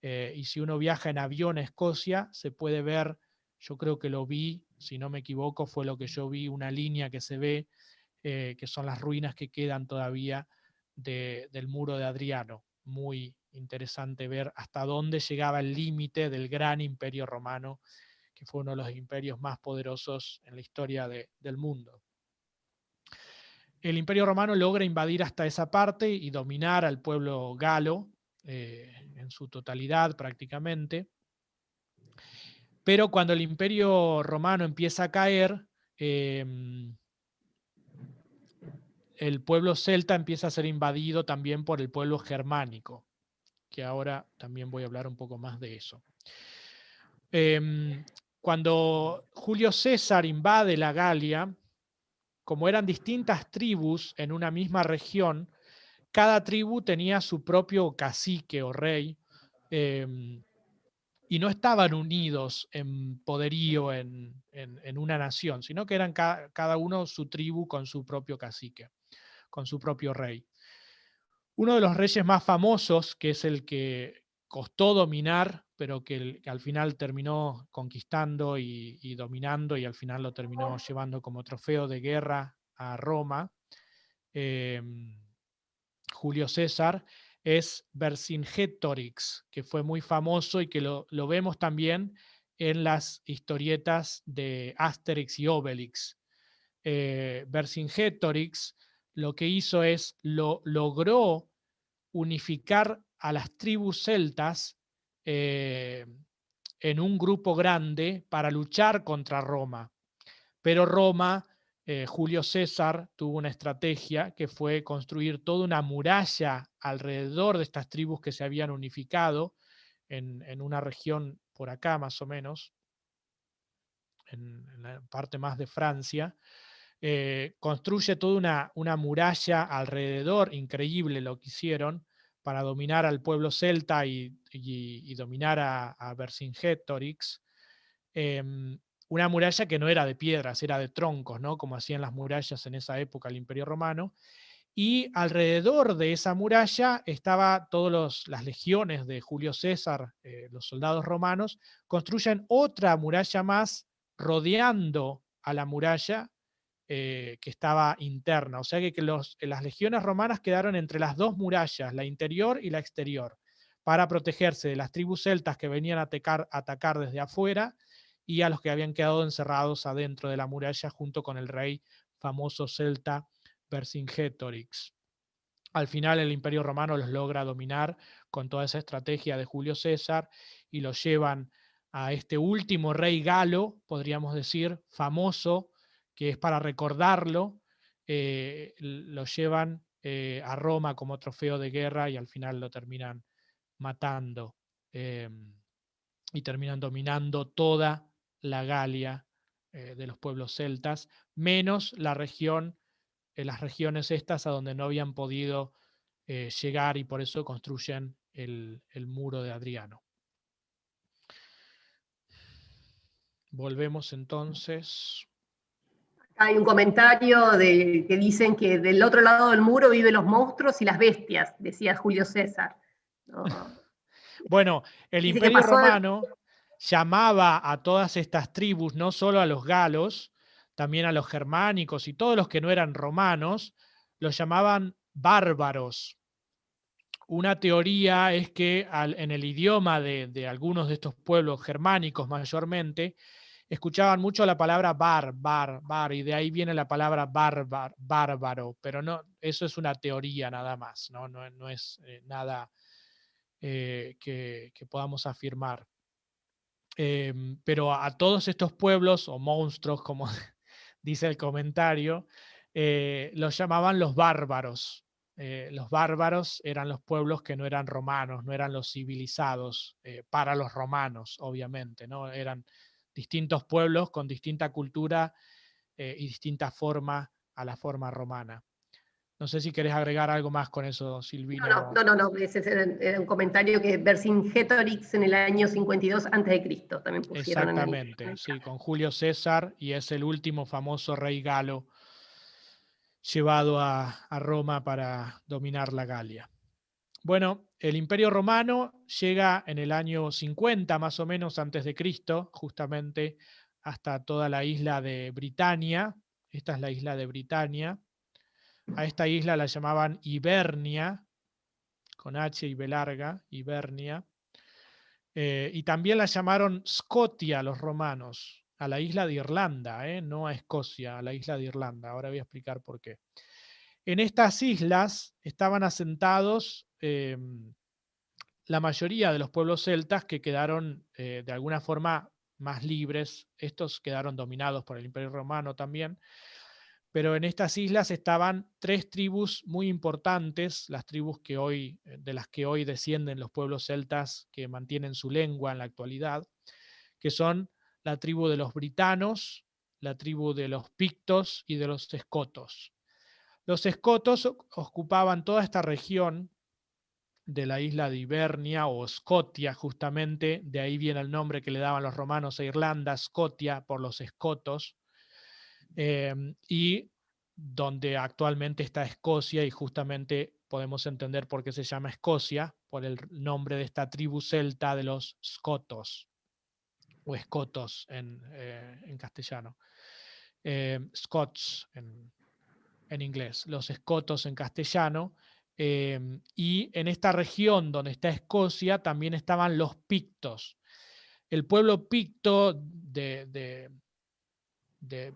y si uno viaja en avión a Escocia, se puede ver, yo creo que lo vi, si no me equivoco, fue lo que yo vi, una línea que se ve, que son las ruinas que quedan todavía del Muro de Adriano. Muy interesante ver hasta dónde llegaba el límite del gran imperio romano, que fue uno de los imperios más poderosos en la historia del mundo. El Imperio Romano logra invadir hasta esa parte y dominar al pueblo galo en su totalidad prácticamente. Pero cuando el Imperio Romano empieza a caer, el pueblo celta empieza a ser invadido también por el pueblo germánico, que ahora también voy a hablar un poco más de eso. Cuando Julio César invade la Galia, como eran distintas tribus en una misma región, cada tribu tenía su propio cacique o rey, y no estaban unidos en poderío en una nación, sino que eran cada uno su tribu con su propio cacique, con su propio rey. Uno de los reyes más famosos, que es el que costó dominar, pero que al final terminó conquistando y dominando, y al final lo terminó llevando como trofeo de guerra a Roma, eh, Julio César, es Vercingétorix, que fue muy famoso y que lo vemos también en las historietas de Asterix y Obelix. Vercingétorix lo que hizo es, logró unificar a las tribus celtas eh, en un grupo grande para luchar contra Roma. Pero Roma, Julio César tuvo una estrategia que fue construir toda una muralla alrededor de estas tribus que se habían unificado en una región por acá más o menos, en la parte más de Francia. Construye toda una muralla alrededor, increíble lo que hicieron, para dominar al pueblo celta y dominar a Vercingétorix. Una muralla que no era de piedras, era de troncos, ¿no? Como hacían las murallas en esa época el Imperio Romano. Y alrededor de esa muralla estaba todas las legiones de Julio César, los soldados romanos, construyen otra muralla más rodeando a la muralla que estaba interna. O sea que las legiones romanas quedaron entre las dos murallas, la interior y la exterior, para protegerse de las tribus celtas que venían a atacar desde afuera y a los que habían quedado encerrados adentro de la muralla junto con el rey famoso celta Vercingétorix. Al final el Imperio Romano los logra dominar con toda esa estrategia de Julio César y los llevan a este último rey galo, podríamos decir, famoso, que es para recordarlo, lo llevan a Roma como trofeo de guerra y al final lo terminan matando eh, y terminan dominando toda la Galia de los pueblos celtas, menos la región, las regiones estas a donde no habían podido llegar y por eso construyen el muro de Adriano. Volvemos entonces. Hay un comentario que dicen que del otro lado del muro viven los monstruos y las bestias, decía Julio César. ¿No? Bueno, el Dice que Imperio pasó Romano llamaba a todas estas tribus, no solo a los galos, también a los germánicos y todos los que no eran romanos, los llamaban bárbaros. Una teoría es que en el idioma de algunos de estos pueblos germánicos mayormente, escuchaban mucho la palabra bar, y de ahí viene la palabra bárbaro, pero no, eso es una teoría nada más, no es nada que podamos afirmar. Pero a todos estos pueblos, o monstruos, como dice el comentario, los llamaban los bárbaros. Los bárbaros eran los pueblos que no eran romanos, no eran los civilizados, para los romanos, obviamente, ¿no? Eran distintos pueblos con distinta cultura y distinta forma a la forma romana. No sé si querés agregar algo más con eso, Silvina. No, ese era un comentario que Vercingétorix en el año 52 a.C. también pusieron en Exactamente, el sí, chat. con Julio César, y es el último famoso rey galo llevado a Roma para dominar la Galia. Bueno, el Imperio Romano llega en el año 50 más o menos antes de Cristo, justamente hasta toda la isla de Britania. Esta es la isla de Britania. A esta isla la llamaban Hibernia, con H y B larga, Hibernia. Y también la llamaron Scotia los romanos, a la isla de Irlanda, no a Escocia, a la isla de Irlanda. Ahora voy a explicar por qué. En estas islas estaban asentados la mayoría de los pueblos celtas que quedaron de alguna forma más libres. Estos quedaron dominados por el Imperio Romano también. Pero en estas islas estaban tres tribus muy importantes, las tribus de las que hoy descienden los pueblos celtas que mantienen su lengua en la actualidad, que son la tribu de los britanos, la tribu de los pictos y de los escotos. Los escotos ocupaban toda esta región de la isla de Ibernia o Scotia, justamente, de ahí viene el nombre que le daban los romanos a Irlanda, Scotia, por los escotos, y donde actualmente está Escocia, y justamente podemos entender por qué se llama Escocia, por el nombre de esta tribu celta de los scotos, o escotos en castellano. Scots en inglés, los escotos en castellano. Y en esta región donde está Escocia también estaban los pictos. El pueblo picto de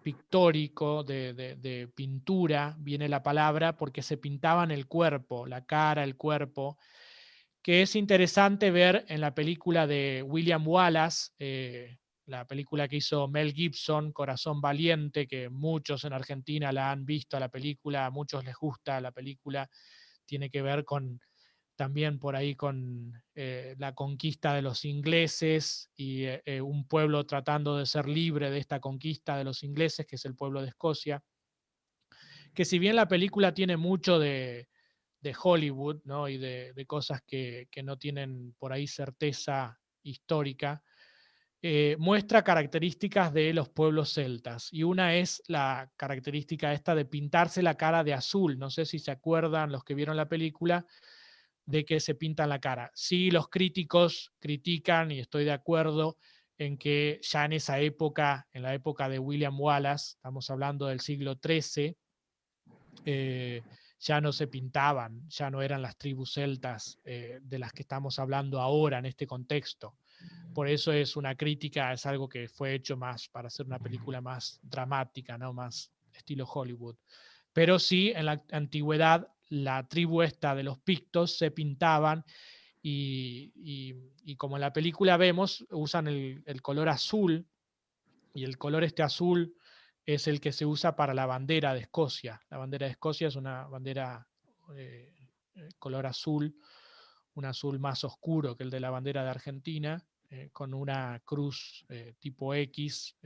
pictórico, de pintura, viene la palabra, porque se pintaban el cuerpo, la cara, el cuerpo, que es interesante ver en la película de William Wallace, la película que hizo Mel Gibson, Corazón Valiente, que muchos en Argentina la han visto a la película, a muchos les gusta la película, tiene que ver con también por ahí con la conquista de los ingleses y un pueblo tratando de ser libre de esta conquista de los ingleses, que es el pueblo de Escocia, que si bien la película tiene mucho de Hollywood, ¿no? Y de cosas que no tienen por ahí certeza histórica, muestra características de los pueblos celtas. Y una es la característica esta de pintarse la cara de azul. No sé si se acuerdan los que vieron la película de que se pintan la cara. Sí, los críticos critican, y estoy de acuerdo, en que ya en esa época, en la época de William Wallace, estamos hablando del siglo XIII, ya no se pintaban, ya no eran las tribus celtas de las que estamos hablando ahora en este contexto. Por eso es una crítica, es algo que fue hecho más para hacer una película más dramática, ¿no? Más estilo Hollywood. Pero sí, en la antigüedad, la tribu esta de los pictos se pintaban y como en la película vemos, usan el color azul, y el color este azul es el que se usa para la bandera de Escocia. La bandera de Escocia es una bandera color azul, un azul más oscuro que el de la bandera de Argentina, con una cruz tipo X,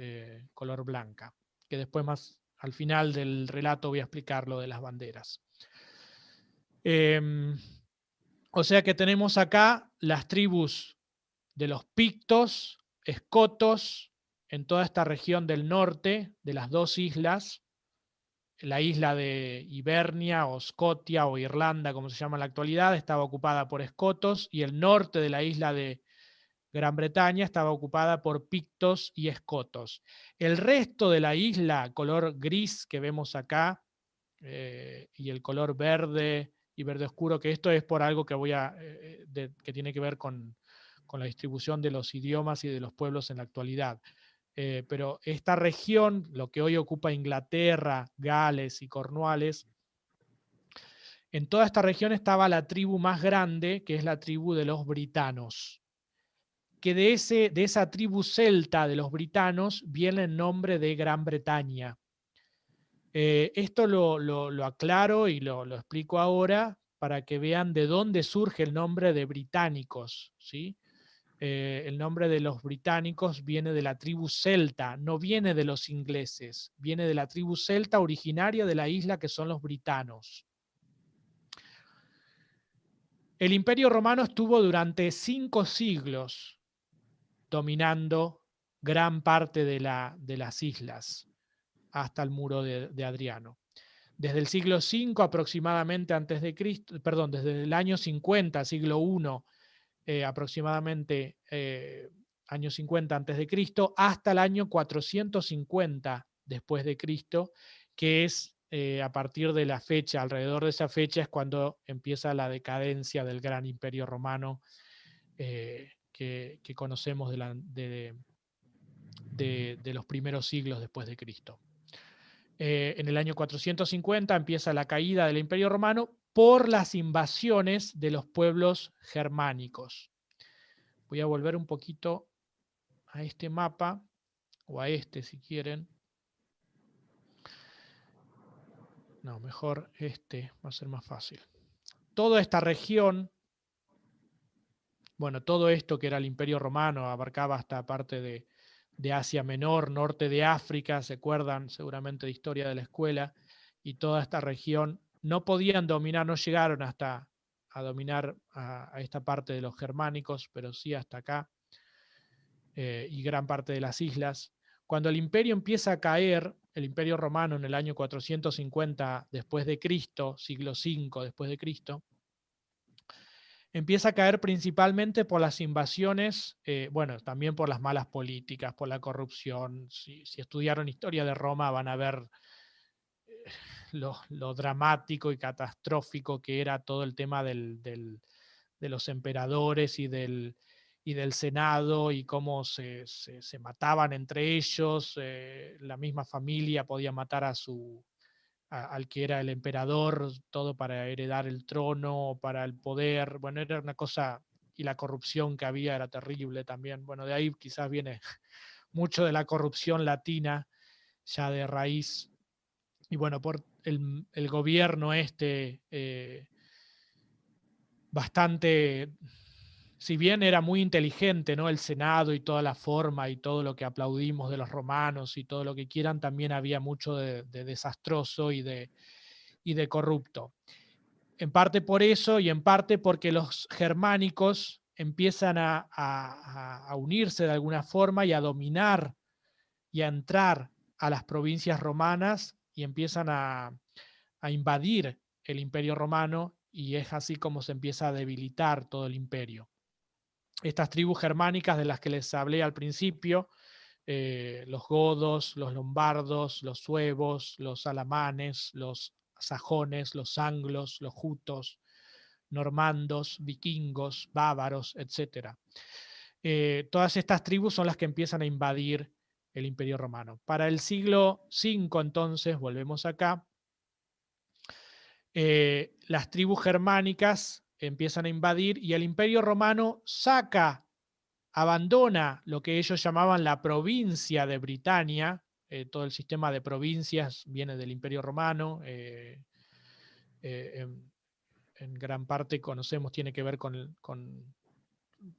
color blanca, que después más al final del relato voy a explicar lo de las banderas. O sea que tenemos acá las tribus de los pictos, escotos, en toda esta región del norte de las dos islas, la isla de Ibernia o Scotia o Irlanda, como se llama en la actualidad, estaba ocupada por escotos, y el norte de la isla de Gran Bretaña estaba ocupada por pictos y escotos. El resto de la isla, color gris que vemos acá, y el color verde y verde oscuro, que esto es por algo que que tiene que ver con la distribución de los idiomas y de los pueblos en la actualidad. Pero esta región, lo que hoy ocupa Inglaterra, Gales y Cornualles, en toda esta región estaba la tribu más grande, que es la tribu de los britanos, que de esa tribu celta de los britanos viene el nombre de Gran Bretaña. Esto lo aclaro y lo explico ahora para que vean de dónde surge el nombre de británicos, ¿sí? El nombre de los británicos viene de la tribu celta, no viene de los ingleses, viene de la tribu celta originaria de la isla, que son los britanos. El Imperio Romano estuvo durante 5 siglos dominando gran parte de las islas hasta el muro de Adriano. Desde el siglo V aproximadamente antes de Cristo, perdón, desde el año 50, siglo I, aproximadamente año 50 antes de Cristo, hasta el año 450 después de Cristo, que es a partir de la fecha, alrededor de esa fecha es cuando empieza la decadencia del gran imperio romano que conocemos de los primeros siglos después de Cristo. En el año 450 empieza la caída del Imperio Romano por las invasiones de los pueblos germánicos. Voy a volver un poquito a este mapa, o a este si quieren. No, mejor este, va a ser más fácil. Toda esta región, bueno, todo esto que era el Imperio Romano abarcaba hasta parte de Asia Menor, norte de África, se acuerdan seguramente de historia de la escuela, y toda esta región no podían dominar, no llegaron hasta dominar a esta parte de los germánicos, pero sí hasta acá, y gran parte de las islas. Cuando el imperio empieza a caer, el imperio romano en el año 450 después de Cristo, siglo V después de Cristo, empieza a caer principalmente por las invasiones, bueno, también por las malas políticas, por la corrupción. Si estudiaron historia de Roma van a ver lo dramático y catastrófico que era todo el tema de los emperadores y del Senado, y cómo se mataban entre ellos. La misma familia podía matar al que era el emperador, todo para heredar el trono, para el poder. Bueno, era una cosa, y la corrupción que había era terrible también. Bueno, de ahí quizás viene mucho de la corrupción latina ya de raíz. Y bueno, por el gobierno bastante, si bien era muy inteligente, ¿no? El Senado y toda la forma y todo lo que aplaudimos de los romanos y todo lo que quieran, también había mucho de desastroso y de corrupto. En parte por eso, y en parte porque los germánicos empiezan a unirse de alguna forma y a dominar y a entrar a las provincias romanas, y empiezan a invadir el imperio romano, y es así como se empieza a debilitar todo el imperio. Estas tribus germánicas de las que les hablé al principio, los godos, los lombardos, los suevos, los alamanes, los sajones, los anglos, los jutos, normandos, vikingos, bávaros, etc. Todas estas tribus son las que empiezan a invadir el imperio romano. Para el siglo V, entonces, volvemos acá, las tribus germánicas empiezan a invadir y el imperio romano abandona lo que ellos llamaban la provincia de Britania. Todo el sistema de provincias viene del imperio romano. En gran parte conocemos, tiene que ver con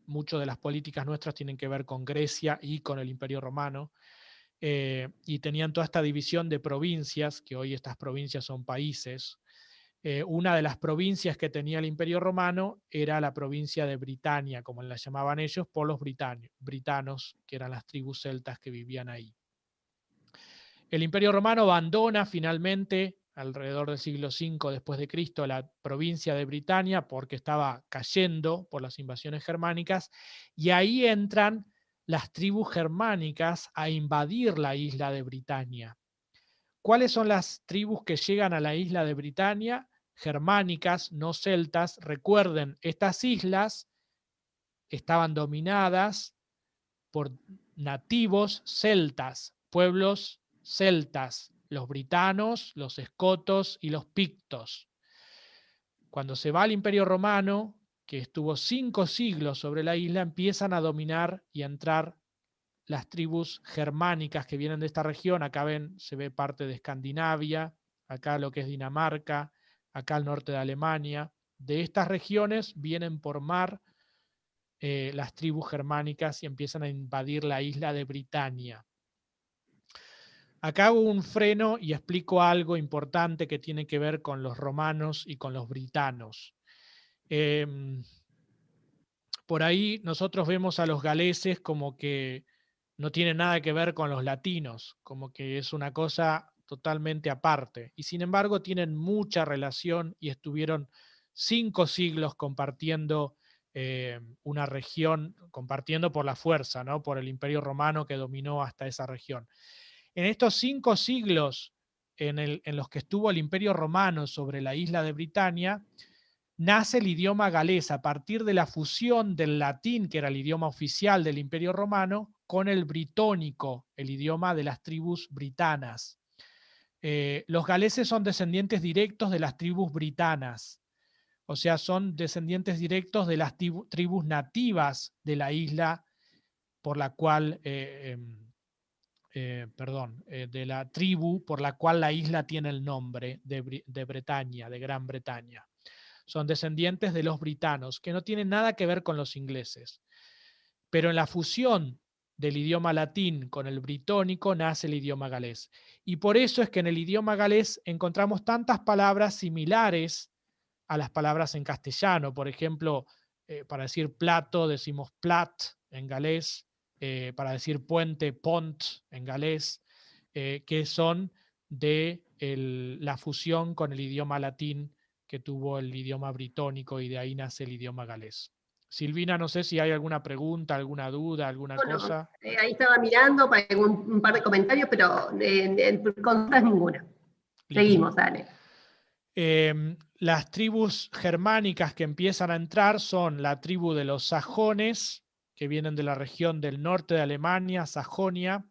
mucho de las políticas nuestras tienen que ver con Grecia y con el imperio romano. Y tenían toda esta división de provincias, que hoy estas provincias son países. Una de las provincias que tenía el Imperio Romano era la provincia de Britania, como la llamaban ellos, por los britanos, que eran las tribus celtas que vivían ahí. El Imperio Romano abandona finalmente, alrededor del siglo V después de Cristo, la provincia de Britania, porque estaba cayendo por las invasiones germánicas, y ahí entran las tribus germánicas a invadir la isla de Britania. ¿Cuáles son las tribus que llegan a la isla de Britania? Germánicas, no celtas. Recuerden, estas islas estaban dominadas por nativos celtas, pueblos celtas, los britanos, los escotos y los pictos. Cuando se va al Imperio Romano, que estuvo 5 siglos sobre la isla, empiezan a dominar y a entrar las tribus germánicas que vienen de esta región. Acá se ve parte de Escandinavia, acá lo que es Dinamarca, acá al norte de Alemania. De estas regiones vienen por mar las tribus germánicas y empiezan a invadir la isla de Britania. Acá hago un freno y explico algo importante que tiene que ver con los romanos y con los britanos. Por ahí nosotros vemos a los galeses como que no tienen nada que ver con los latinos, como que es una cosa totalmente aparte. Y sin embargo tienen mucha relación y estuvieron 5 siglos compartiendo una región, compartiendo por la fuerza, ¿no? Por el Imperio Romano que dominó hasta esa región. En estos 5 siglos en los que estuvo el Imperio Romano sobre la isla de Britania, nace el idioma galés a partir de la fusión del latín, que era el idioma oficial del Imperio Romano, con el britónico, el idioma de las tribus britanas. Los galeses son descendientes directos de las tribus britanas, o sea, son descendientes directos de las tribus nativas de la isla por la cual, de la tribu por la cual la isla tiene el nombre de Bretaña, de Gran Bretaña. Son descendientes de los britanos, que no tienen nada que ver con los ingleses. Pero en la fusión del idioma latín con el britónico nace el idioma galés. Y por eso es que en el idioma galés encontramos tantas palabras similares a las palabras en castellano. Por ejemplo, para decir plato decimos plat en galés, para decir puente, pont en galés, que son de la fusión con el idioma latín que tuvo el idioma britónico, y de ahí nace el idioma galés. Silvina, no sé si hay alguna pregunta, alguna duda, alguna Bueno, cosa. ahí estaba mirando para un par de comentarios, pero consultas ninguna. Listo. Seguimos, dale. Las tribus germánicas que empiezan a entrar son la tribu de los sajones, que vienen de la región del norte de Alemania, Sajonia;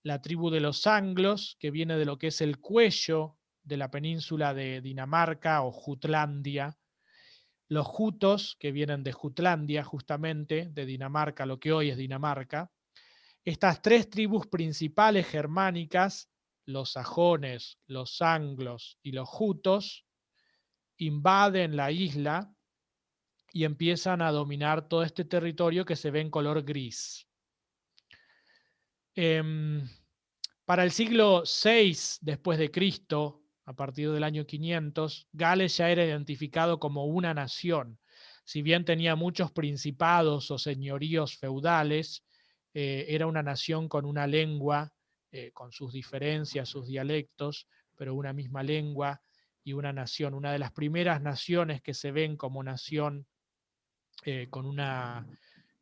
la tribu de los anglos, que viene de lo que es el cuello de la península de Dinamarca o Jutlandia; los jutos, que vienen de Jutlandia, justamente, de Dinamarca, lo que hoy es Dinamarca. Estas tres tribus principales germánicas, los sajones, los anglos y los jutos, invaden la isla y empiezan a dominar todo este territorio que se ve en color gris. Para el siglo VI después de Cristo, a partir del año 500, Gales ya era identificado como una nación. Si bien tenía muchos principados o señoríos feudales, era una nación con una lengua, con sus diferencias, sus dialectos, pero una misma lengua y una nación. Una de las primeras naciones que se ven como nación con una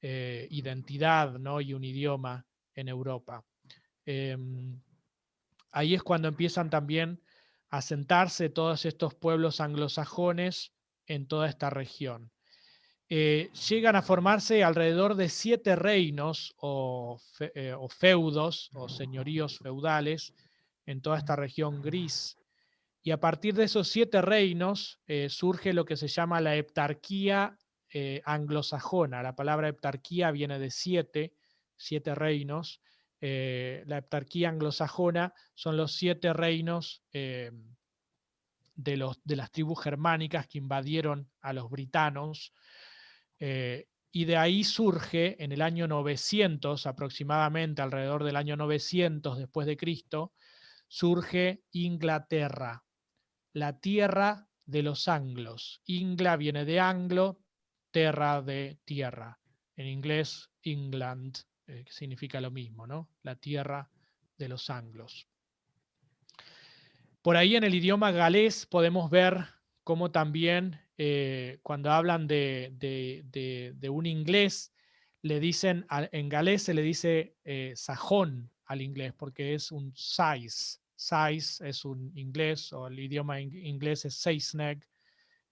identidad, ¿no?, y un idioma en Europa. Ahí es cuando empiezan también a asentarse todos estos pueblos anglosajones en toda esta región. Llegan a formarse alrededor de 7 reinos o feudos o señoríos feudales en toda esta región gris. Y a partir de esos 7 reinos surge lo que se llama la heptarquía anglosajona. La palabra heptarquía viene de 7 reinos. La heptarquía anglosajona son los 7 reinos de las tribus germánicas que invadieron a los britanos. Y de ahí surge en el año 900, aproximadamente alrededor del año 900 después de Cristo, surge Inglaterra, la tierra de los anglos. Ingla viene de anglo, terra de tierra. En inglés, England, que significa lo mismo, ¿no? La tierra de los anglos. Por ahí en el idioma galés podemos ver cómo también cuando hablan de un inglés, le dicen, en galés se le dice sajón al inglés, porque es un sais. Sais es un inglés, o el idioma inglés es seisneg,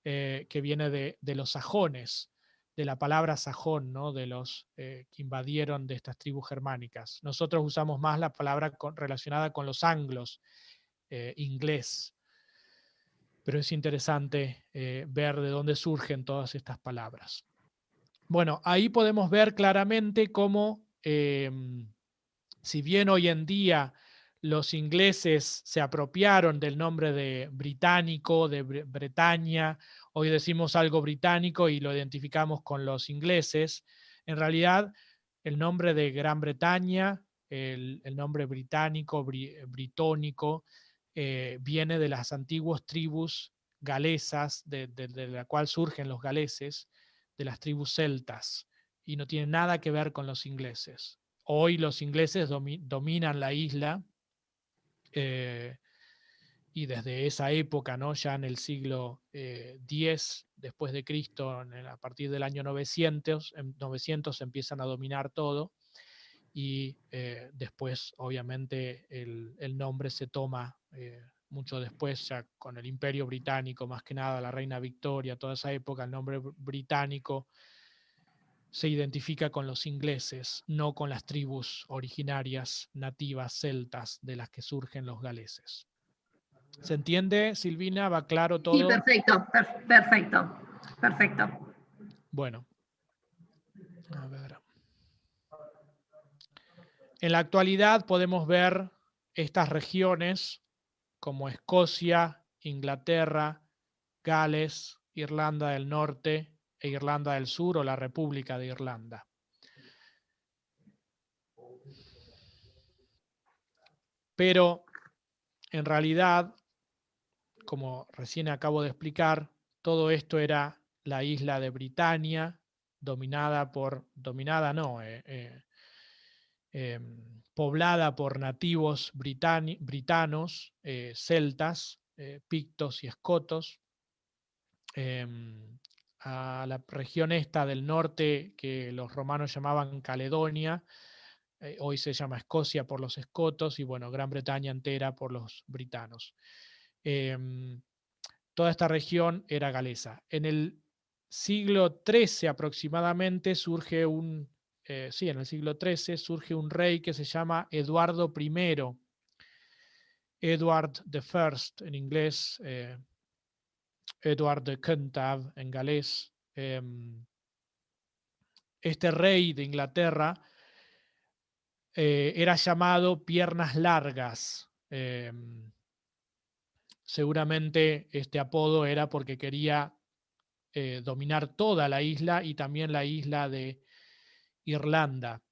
que viene de los sajones, de la palabra sajón, ¿no?, de los que invadieron de estas tribus germánicas. Nosotros usamos más la palabra relacionada con los anglos, inglés. Pero es interesante ver de dónde surgen todas estas palabras. Bueno, ahí podemos ver claramente cómo, si bien hoy en día los ingleses se apropiaron del nombre de británico, de Bretaña, hoy decimos algo británico y lo identificamos con los ingleses, en realidad el nombre de Gran Bretaña, el nombre británico, britónico, viene de las antiguas tribus galesas, de la cual surgen los galeses, de las tribus celtas, y no tiene nada que ver con los ingleses. Hoy los ingleses dominan la isla, y desde esa época, ¿no?, ya en el siglo X después de Cristo, a partir del año 900 empiezan a dominar todo, y después obviamente el nombre se toma mucho después, ya con el Imperio Británico, más que nada la Reina Victoria, toda esa época, el nombre británico se identifica con los ingleses, no con las tribus originarias, nativas, celtas, de las que surgen los galeses. ¿Se entiende, Silvina? ¿Va claro todo? Sí, perfecto, perfecto, perfecto. Bueno, a ver. En la actualidad podemos ver estas regiones como Escocia, Inglaterra, Gales, Irlanda del Norte e Irlanda del Sur, o la República de Irlanda. Pero en realidad, como recién acabo de explicar, todo esto era la isla de Britania, poblada por nativos britanos, celtas, pictos y escotos. A la región esta del norte, que los romanos llamaban Caledonia, hoy se llama Escocia por los escotos, y bueno, Gran Bretaña entera por los britanos. Toda esta región era galesa. En el siglo XIII aproximadamente surge en el siglo XIII surge un rey que se llama Eduardo I, Edward I en inglés, Edward de Cyntaf en galés. Este rey de Inglaterra era llamado Piernas Largas. Seguramente este apodo era porque quería dominar toda la isla y también la isla de Irlanda.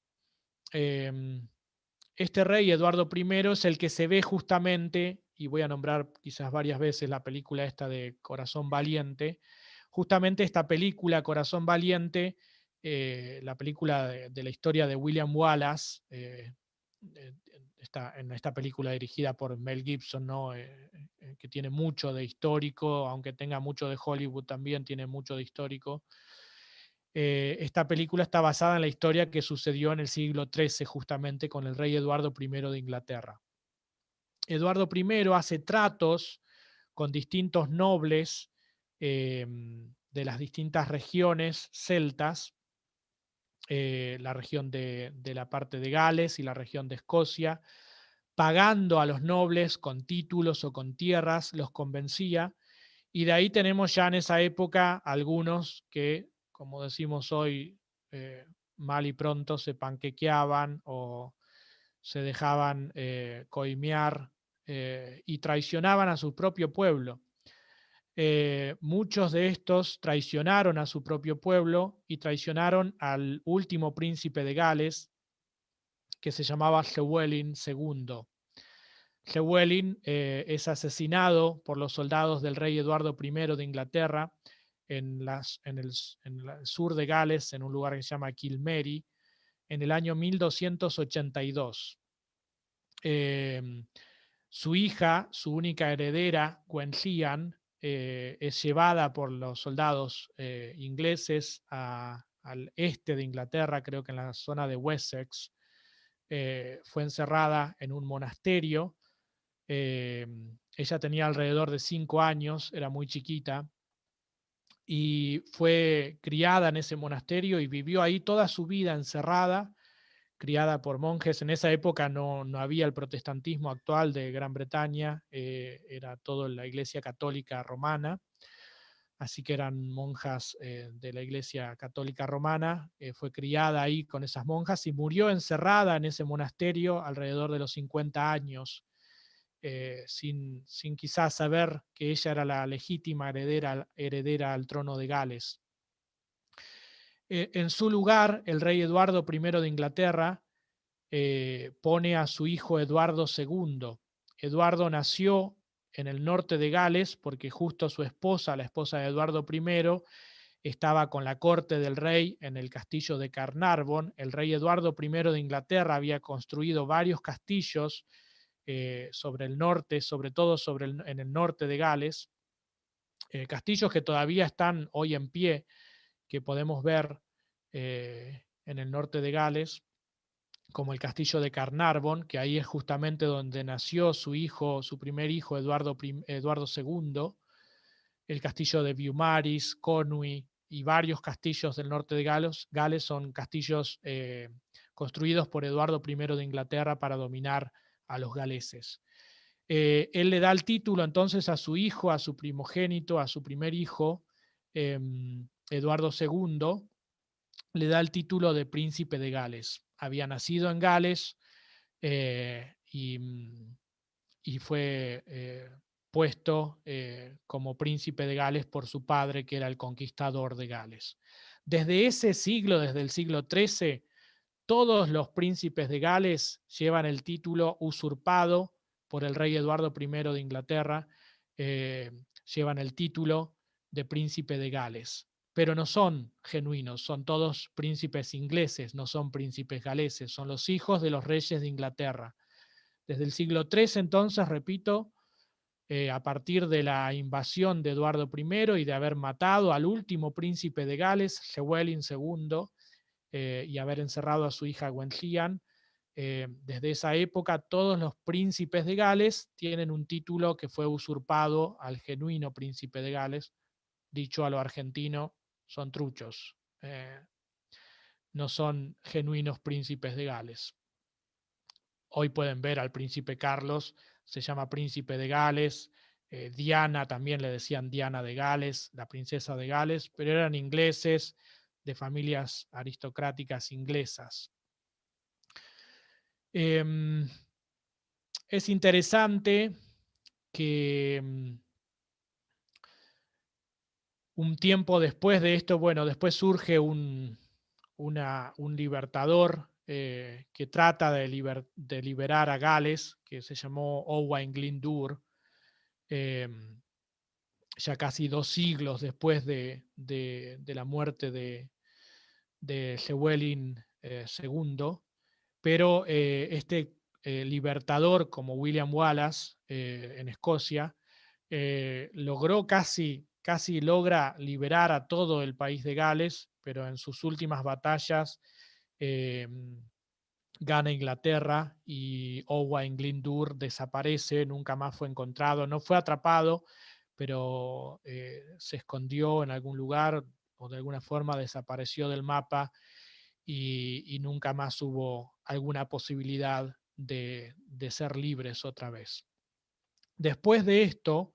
Este rey, Eduardo I, es el que se ve justamente, y voy a nombrar quizás varias veces la película esta de Corazón Valiente, justamente esta película, Corazón Valiente, la película de la historia de William Wallace, en esta película dirigida por Mel Gibson, ¿no? Que tiene mucho de histórico, aunque tenga mucho de Hollywood también, tiene mucho de histórico. Esta película está basada en la historia que sucedió en el siglo XIII, justamente con el rey Eduardo I de Inglaterra. Eduardo I hace tratos con distintos nobles de las distintas regiones celtas, la región de la parte de Gales y la región de Escocia, pagando a los nobles con títulos o con tierras, los convencía, y de ahí tenemos ya en esa época algunos que, como decimos hoy, mal y pronto se panquequeaban o se dejaban coimear y traicionaban a su propio pueblo. Muchos de estos traicionaron a su propio pueblo y traicionaron al último príncipe de Gales, que se llamaba Llywelyn II. Llywelyn es asesinado por los soldados del rey Eduardo I de Inglaterra en el sur de Gales, en un lugar que se llama Kilmary, en el año 1282. Su hija, su única heredera, Gwenllian, es llevada por los soldados ingleses al este de Inglaterra, creo que en la zona de Wessex. Fue encerrada en un monasterio. Ella tenía alrededor de 5 años, era muy chiquita, y fue criada en ese monasterio y vivió ahí toda su vida encerrada, criada por monjes. En esa época no había el protestantismo actual de Gran Bretaña, era todo la Iglesia Católica Romana, así que eran monjas de la Iglesia Católica Romana. Fue criada ahí con esas monjas y murió encerrada en ese monasterio alrededor de los 50 años, sin quizás saber que ella era la legítima heredera al trono de Gales. En su lugar, el rey Eduardo I de Inglaterra pone a su hijo Eduardo II. Eduardo nació en el norte de Gales porque justo su esposa, la esposa de Eduardo I, estaba con la corte del rey en el castillo de Carnarvon. El rey Eduardo I de Inglaterra había construido varios castillos sobre el norte, sobre todo en el norte de Gales, castillos que todavía están hoy en pie, que podemos ver en el norte de Gales, como el castillo de Carnarvon, que ahí es justamente donde nació su hijo, su primer hijo, Eduardo II, el castillo de Beaumaris, Conwy y varios castillos del norte de Gales son castillos construidos por Eduardo I de Inglaterra para dominar a los galeses. Él le da el título entonces a su hijo, a su primogénito, a su primer hijo, Eduardo II, le da el título de príncipe de Gales. Había nacido en Gales y fue puesto como príncipe de Gales por su padre, que era el conquistador de Gales. Desde ese siglo, desde el siglo XIII, todos los príncipes de Gales llevan el título usurpado por el rey Eduardo I de Inglaterra, llevan el título de príncipe de Gales, pero no son genuinos, son todos príncipes ingleses, no son príncipes galeses, son los hijos de los reyes de Inglaterra. Desde el siglo III, entonces, repito, a partir de la invasión de Eduardo I y de haber matado al último príncipe de Gales, Llywelyn II, y haber encerrado a su hija Gwenllian, desde esa época todos los príncipes de Gales tienen un título que fue usurpado al genuino príncipe de Gales. Dicho a lo argentino, son truchos, no son genuinos príncipes de Gales. Hoy pueden ver al príncipe Carlos, se llama príncipe de Gales. Diana también le decían Diana de Gales, la princesa de Gales, pero eran ingleses, de familias aristocráticas inglesas. Es interesante que un tiempo después de esto, bueno, después surge un libertador que trata de liberar a Gales, que se llamó Owain Glyndŵr, ya casi 2 siglos después de la muerte de Llywelyn II, pero este libertador como William Wallace en Escocia logró casi logra liberar a todo el país de Gales, pero en sus últimas batallas gana Inglaterra y Owain Glyndŵr desaparece, nunca más fue encontrado, no fue atrapado, pero se escondió en algún lugar o de alguna forma desapareció del mapa y nunca más hubo alguna posibilidad de ser libres otra vez. Después de esto,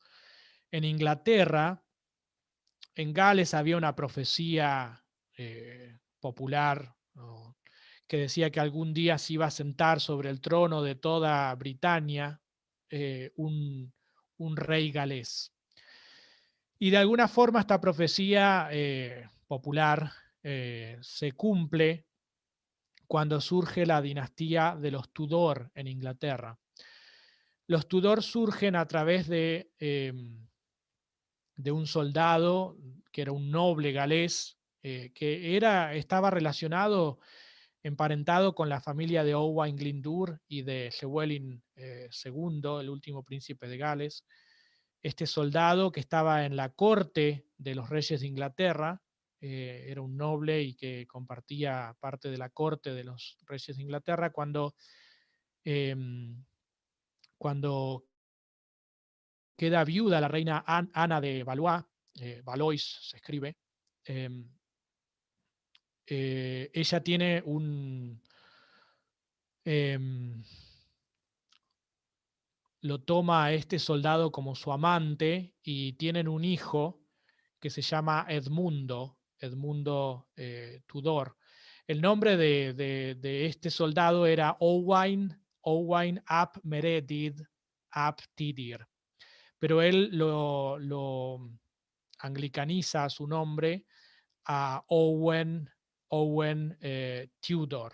en Inglaterra, en Gales había una profecía popular, ¿no?, que decía que algún día se iba a sentar sobre el trono de toda Britania un rey galés. Y de alguna forma esta profecía popular se cumple cuando surge la dinastía de los Tudor en Inglaterra. Los Tudor surgen a través de un soldado que era un noble galés, que estaba relacionado, emparentado con la familia de Owain Glyndŵr y de Llywelyn II, el último príncipe de Gales. Este soldado que estaba en la corte de los reyes de Inglaterra, era un noble y que compartía parte de la corte de los reyes de Inglaterra, cuando queda viuda la reina Ana de Valois, Valois se escribe, ella tiene lo toma a este soldado como su amante y tienen un hijo que se llama Edmundo Tudor. El nombre de este soldado era Owain ap Meredydd ap Tudur, pero él lo anglicaniza su nombre a Owen Tudor,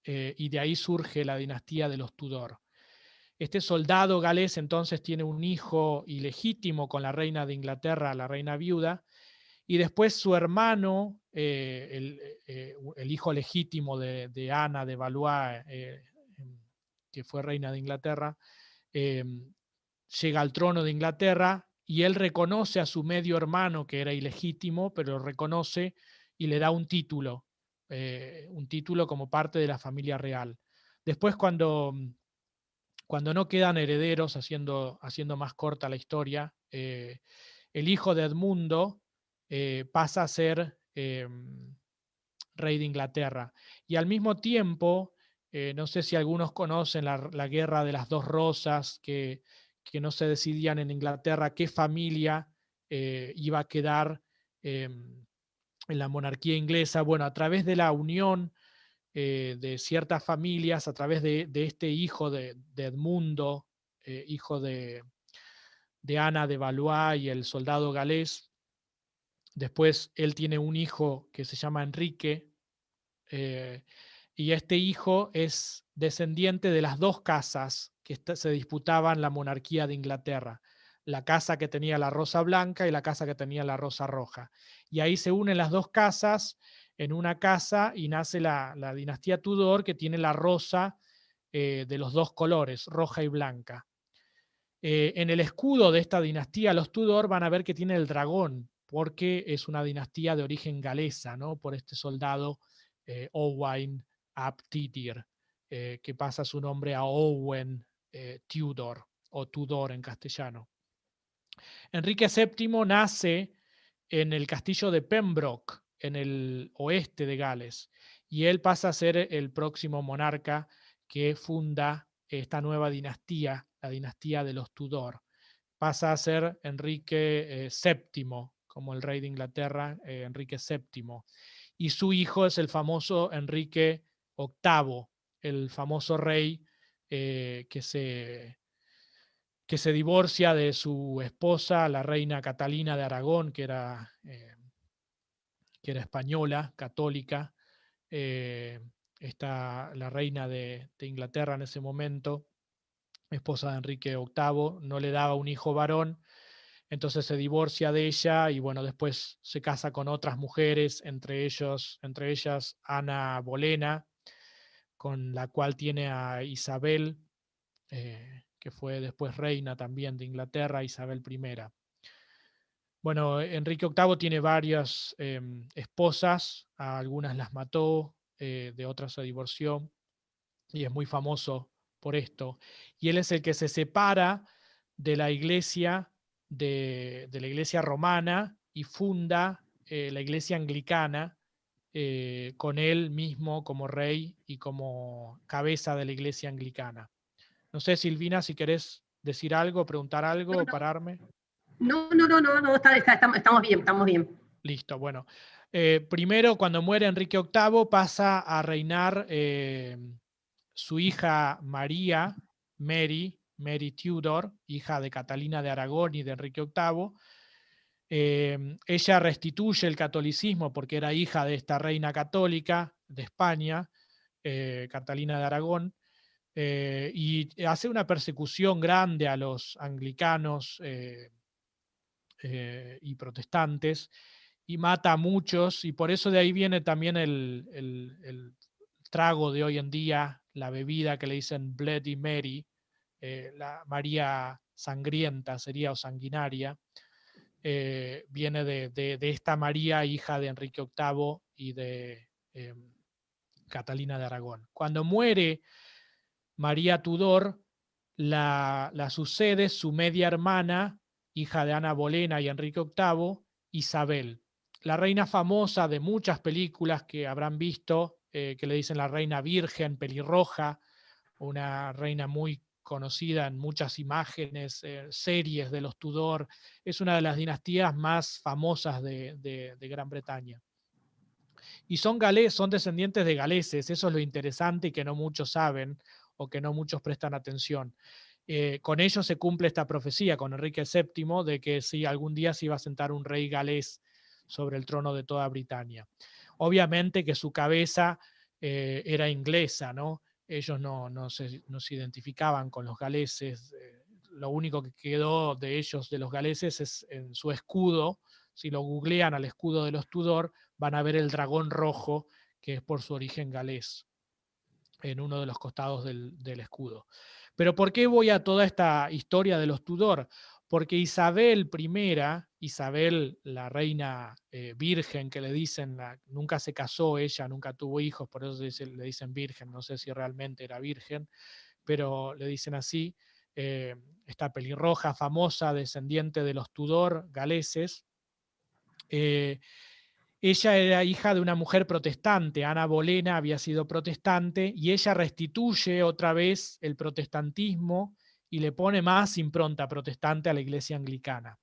y de ahí surge la dinastía de los Tudor. Este soldado galés entonces tiene un hijo ilegítimo con la reina de Inglaterra, la reina viuda, y después su hermano, el hijo legítimo de Ana de Valois, que fue reina de Inglaterra, llega al trono de Inglaterra y él reconoce a su medio hermano, que era ilegítimo, pero lo reconoce y le da un título como parte de la familia real. Después, cuando no quedan herederos, haciendo más corta la historia, el hijo de Edmundo pasa a ser rey de Inglaterra. Y al mismo tiempo, no sé si algunos conocen la Guerra de las Dos Rosas, que no se decidían en Inglaterra qué familia iba a quedar en la monarquía inglesa. Bueno, a través de la unión de ciertas familias, a través de este hijo de Edmundo, hijo de Ana de Valois y el soldado galés. Después él tiene un hijo que se llama Enrique, y este hijo es descendiente de las dos casas que se disputaban la monarquía de Inglaterra, la casa que tenía la rosa blanca y la casa que tenía la rosa roja. Y ahí se unen las dos casas en una casa y nace la dinastía Tudor, que tiene la rosa de los dos colores, roja y blanca. En el escudo de esta dinastía, los Tudor, van a ver que tiene el dragón, porque es una dinastía de origen galesa, ¿no? Por este soldado Owain ap Tidir, que pasa su nombre a Owen Tudor, o Tudor en castellano. Enrique VII nace en el castillo de Pembroke, en el oeste de Gales, y él pasa a ser el próximo monarca que funda esta nueva dinastía, la dinastía de los Tudor. Pasa a ser Enrique VII, como el rey de Inglaterra, Enrique VII. Y su hijo es el famoso Enrique VIII, el famoso rey que se divorcia de su esposa, la reina Catalina de Aragón, que era española, católica. La reina de Inglaterra en ese momento, esposa de Enrique VIII, no le daba un hijo varón, entonces se divorcia de ella y bueno, después se casa con otras mujeres, entre ellas Ana Bolena, con la cual tiene a Isabel, que fue después reina también de Inglaterra, Isabel I. Bueno, Enrique VIII tiene varias esposas, a algunas las mató, de otras se divorció, y es muy famoso por esto. Y él es el que se separa de la iglesia, de la iglesia romana, y funda la iglesia anglicana, con él mismo como rey y como cabeza de la iglesia anglicana. No sé, Silvina, si querés decir algo, preguntar algo o pararme. No, estamos bien, estamos bien. Listo, bueno. Primero, cuando muere Enrique VIII, pasa a reinar su hija María, Mary Tudor, hija de Catalina de Aragón y de Enrique VIII. Ella restituye el catolicismo porque era hija de esta reina católica de España, Catalina de Aragón, y hace una persecución grande a los anglicanos y protestantes, y mata a muchos, y por eso de ahí viene también el trago de hoy en día, la bebida que le dicen Bloody Mary, la María sangrienta sería, o sanguinaria, viene de esta María, hija de Enrique VIII y de Catalina de Aragón. Cuando muere María Tudor, la sucede su media hermana, hija de Ana Bolena y Enrique VIII, Isabel, la reina famosa de muchas películas que habrán visto, que le dicen la reina virgen, pelirroja, una reina muy conocida en muchas imágenes, series de los Tudor. Es una de las dinastías más famosas de Gran Bretaña. Y son descendientes de galeses, eso es lo interesante y que no muchos saben o que no muchos prestan atención. Con ellos se cumple esta profecía, con Enrique VII, de que sí, algún día se iba a sentar un rey galés sobre el trono de toda Britania. Obviamente que su cabeza era inglesa, ¿no? Ellos no se identificaban con los galeses. Lo único que quedó de ellos, de los galeses, es en su escudo. Si lo googlean al escudo de los Tudor, van a ver el dragón rojo, que es por su origen galés, en uno de los costados del escudo. Pero ¿por qué voy a toda esta historia de los Tudor? Porque Isabel I, Isabel, la reina virgen que le dicen, nunca se casó ella, nunca tuvo hijos, por eso le dicen virgen, no sé si realmente era virgen, pero le dicen así, esta pelirroja famosa, descendiente de los Tudor galeses. Ella era hija de una mujer protestante, Ana Bolena había sido protestante, y ella restituye otra vez el protestantismo y le pone más impronta protestante a la iglesia anglicana.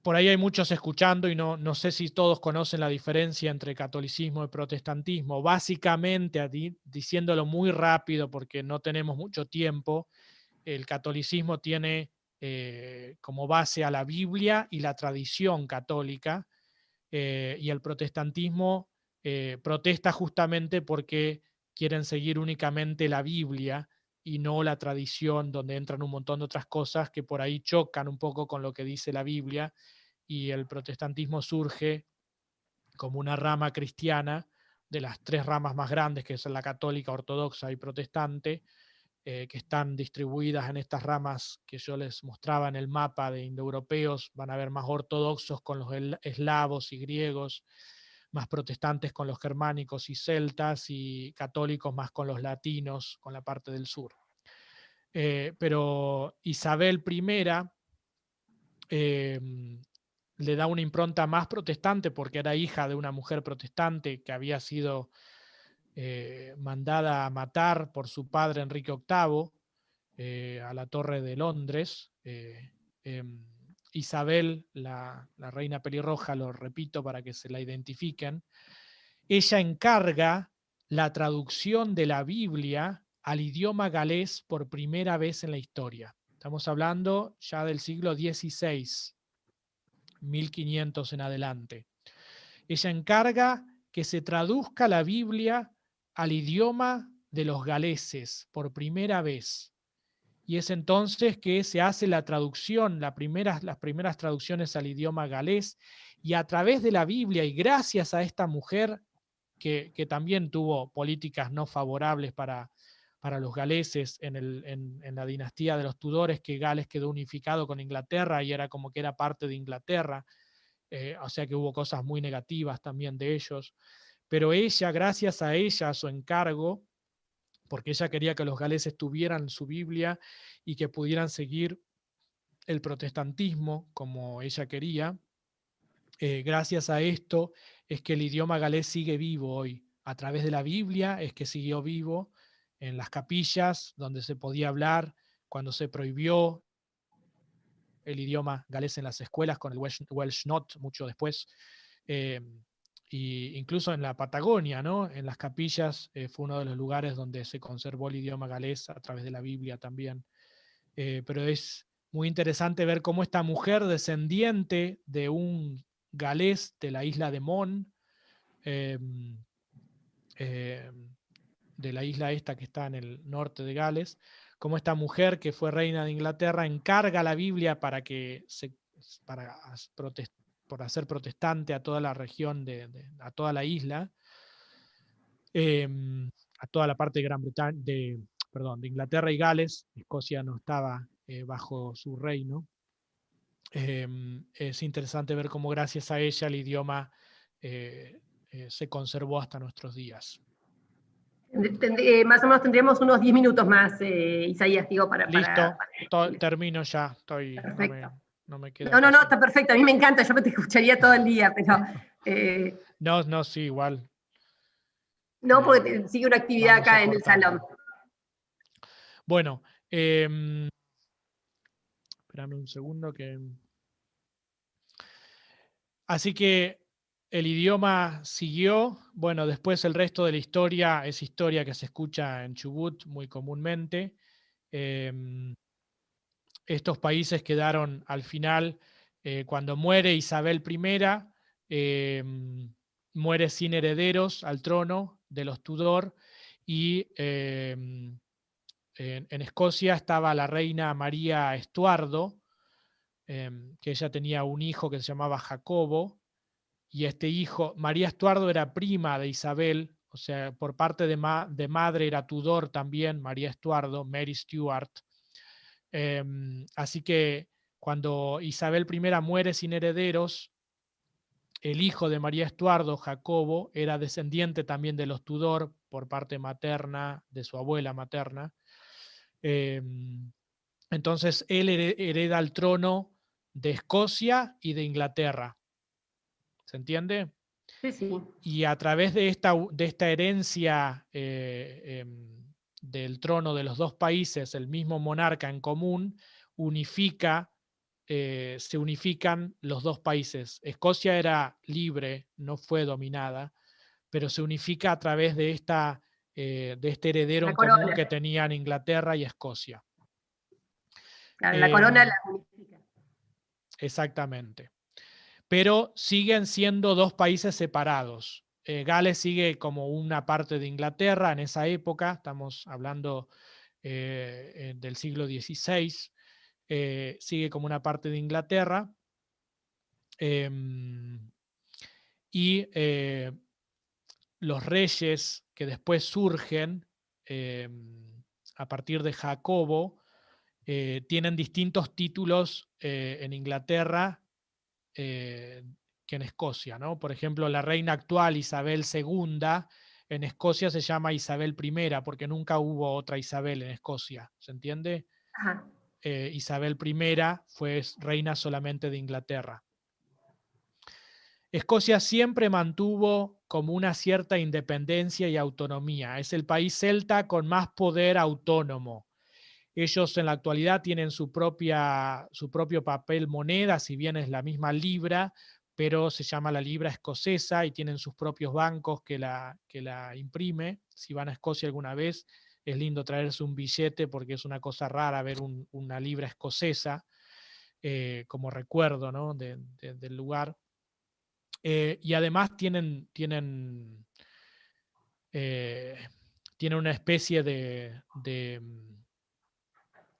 Por ahí hay muchos escuchando y no sé si todos conocen la diferencia entre catolicismo y protestantismo. Básicamente, diciéndolo muy rápido porque no tenemos mucho tiempo, el catolicismo tiene como base a la Biblia y la tradición católica, y el protestantismo protesta justamente porque quieren seguir únicamente la Biblia y no la tradición donde entran un montón de otras cosas que por ahí chocan un poco con lo que dice la Biblia, y el protestantismo surge como una rama cristiana de las tres ramas más grandes, que son la católica, ortodoxa y protestante, que están distribuidas en estas ramas que yo les mostraba en el mapa de indoeuropeos. Van a ver más ortodoxos con los eslavos y griegos, más protestantes con los germánicos y celtas, y católicos más con los latinos, con la parte del sur. Pero Isabel I le da una impronta más protestante porque era hija de una mujer protestante que había sido mandada a matar por su padre Enrique VIII a la Torre de Londres. Isabel, la reina pelirroja, lo repito para que se la identifiquen, ella encarga la traducción de la Biblia al idioma galés por primera vez en la historia. Estamos hablando ya del siglo XVI, 1500 en adelante. Ella encarga que se traduzca la Biblia al idioma de los galeses por primera vez. Y es entonces que se hace la traducción, las primeras traducciones al idioma galés, y a través de la Biblia, y gracias a esta mujer que también tuvo políticas no favorables para los galeses en la dinastía de los Tudores, que Gales quedó unificado con Inglaterra y era como que era parte de Inglaterra, o sea que hubo cosas muy negativas también de ellos, pero ella, gracias a ella, a su encargo, porque ella quería que los galeses tuvieran su Biblia y que pudieran seguir el protestantismo como ella quería, gracias a esto es que el idioma galés sigue vivo hoy. A través de la Biblia es que siguió vivo en las capillas donde se podía hablar, cuando se prohibió el idioma galés en las escuelas con el Welsh Not mucho después, y incluso en la Patagonia, ¿no? En las capillas fue uno de los lugares donde se conservó el idioma galés a través de la Biblia también. Pero es muy interesante ver cómo esta mujer descendiente de un galés de la isla de Mon, eh, eh, de la isla esta que está en el norte de Gales, como esta mujer que fue reina de Inglaterra encarga la Biblia para por hacer protestante a toda la región, a toda la isla, a toda la parte de Gran Bretaña, de Inglaterra y Gales. Escocia no estaba bajo su reino. Es interesante ver cómo gracias a ella el idioma se conservó hasta nuestros días. Más o menos tendremos unos 10 minutos más, Isaías, digo, Listo, termino ya. Perfecto. No me queda. No, está perfecto. A mí me encanta, yo te escucharía todo el día, pero. No, sí, igual. No, porque sigue una actividad acá en el salón. Bueno, espérame un segundo que. Así que el idioma siguió. Bueno, después el resto de la historia es historia que se escucha en Chubut muy comúnmente. Estos países quedaron al final, cuando muere Isabel I, muere sin herederos al trono de los Tudor, y en Escocia estaba la reina María Estuardo, que ella tenía un hijo que se llamaba Jacobo, y este hijo, María Estuardo era prima de Isabel, o sea, por parte de madre era Tudor también, María Estuardo, Mary Stuart. Así que cuando Isabel I muere sin herederos, el hijo de María Estuardo, Jacobo, era descendiente también de los Tudor por parte materna, de su abuela materna. Entonces él hereda el trono de Escocia y de Inglaterra. ¿Se entiende? Sí, sí. Y a través de esta herencia del trono de los dos países, el mismo monarca en común, se unifican los dos países. Escocia era libre, no fue dominada, pero se unifica a través de este heredero en común que tenían Inglaterra y Escocia. Claro, la corona la unifica. Exactamente. Pero siguen siendo dos países separados. Gales sigue como una parte de Inglaterra en esa época, estamos hablando del siglo XVI, sigue como una parte de Inglaterra, y los reyes que después surgen a partir de Jacobo tienen distintos títulos en Inglaterra que en Escocia, ¿no? Por ejemplo, la reina actual Isabel II en Escocia se llama Isabel I porque nunca hubo otra Isabel en Escocia, ¿se entiende? Ajá. Isabel I fue reina solamente de Inglaterra. Escocia siempre mantuvo como una cierta independencia y autonomía. Es el país celta con más poder autónomo. Ellos en la actualidad tienen su propio papel moneda, si bien es la misma libra, pero se llama la libra escocesa y tienen sus propios bancos que la imprime. Si van a Escocia alguna vez, es lindo traerse un billete porque es una cosa rara ver una libra escocesa como recuerdo, ¿no? Del lugar. Y además eh, tienen una especie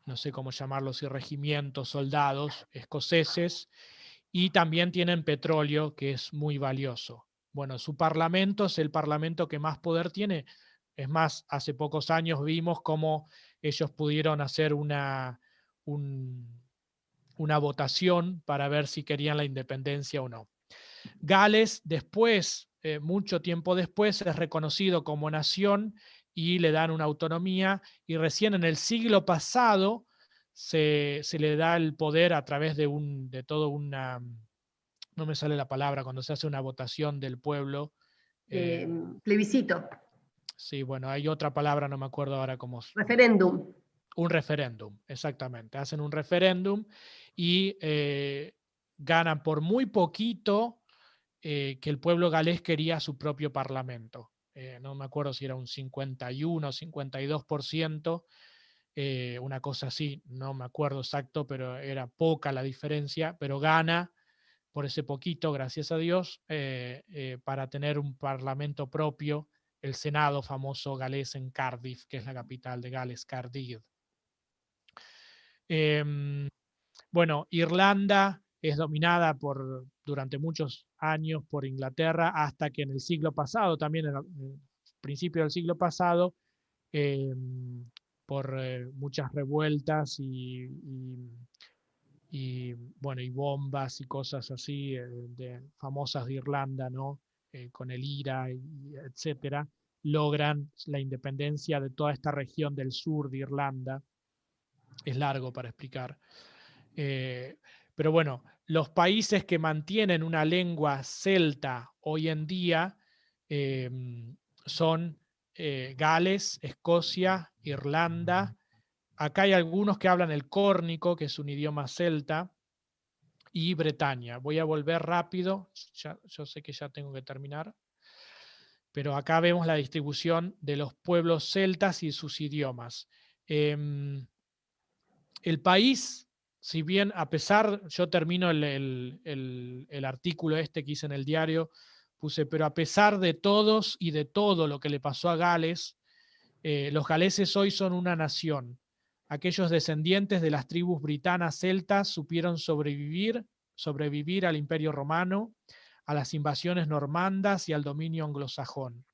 no sé cómo llamarlos, y regimientos, soldados escoceses, y también tienen petróleo, que es muy valioso. Bueno, su parlamento es el parlamento que más poder tiene. Es más, hace pocos años vimos cómo ellos pudieron hacer una votación para ver si querían la independencia o no. Gales después, mucho tiempo después, es reconocido como nación y le dan una autonomía, y recién en el siglo pasado se le da el poder a través de todo una, no me sale la palabra, cuando se hace una votación del pueblo. Plebiscito. Sí, bueno, hay otra palabra, no me acuerdo ahora cómo. Referéndum. Un referéndum, exactamente. Hacen un referéndum y ganan por muy poquito que el pueblo galés quería su propio parlamento. No me acuerdo si era un 51 o 52%, una cosa así, no me acuerdo exacto, pero era poca la diferencia, pero gana por ese poquito, gracias a Dios, para tener un parlamento propio, el Senado famoso galés en Cardiff, que es la capital de Gales, Cardiff. Bueno, Irlanda es dominada durante muchos años por Inglaterra hasta que en el siglo pasado, también en el principio del siglo pasado, eh, por muchas revueltas bueno, y bombas y cosas así famosas de Irlanda, ¿no? Con el IRA, etcétera, logran la independencia de toda esta región del sur de Irlanda. Es largo para explicar. Pero bueno, los países que mantienen una lengua celta hoy en día son Gales, Escocia, Irlanda. Acá hay algunos que hablan el córnico, que es un idioma celta, y Bretaña. Voy a volver rápido, yo sé que ya tengo que terminar, pero acá vemos la distribución de los pueblos celtas y sus idiomas. El país, si bien a pesar, yo termino el artículo este que hice en el diario, puse, pero a pesar de todos y de todo lo que le pasó a Gales, los galeses hoy son una nación. Aquellos descendientes de las tribus britanas celtas supieron sobrevivir al Imperio Romano, a las invasiones normandas y al dominio anglosajón.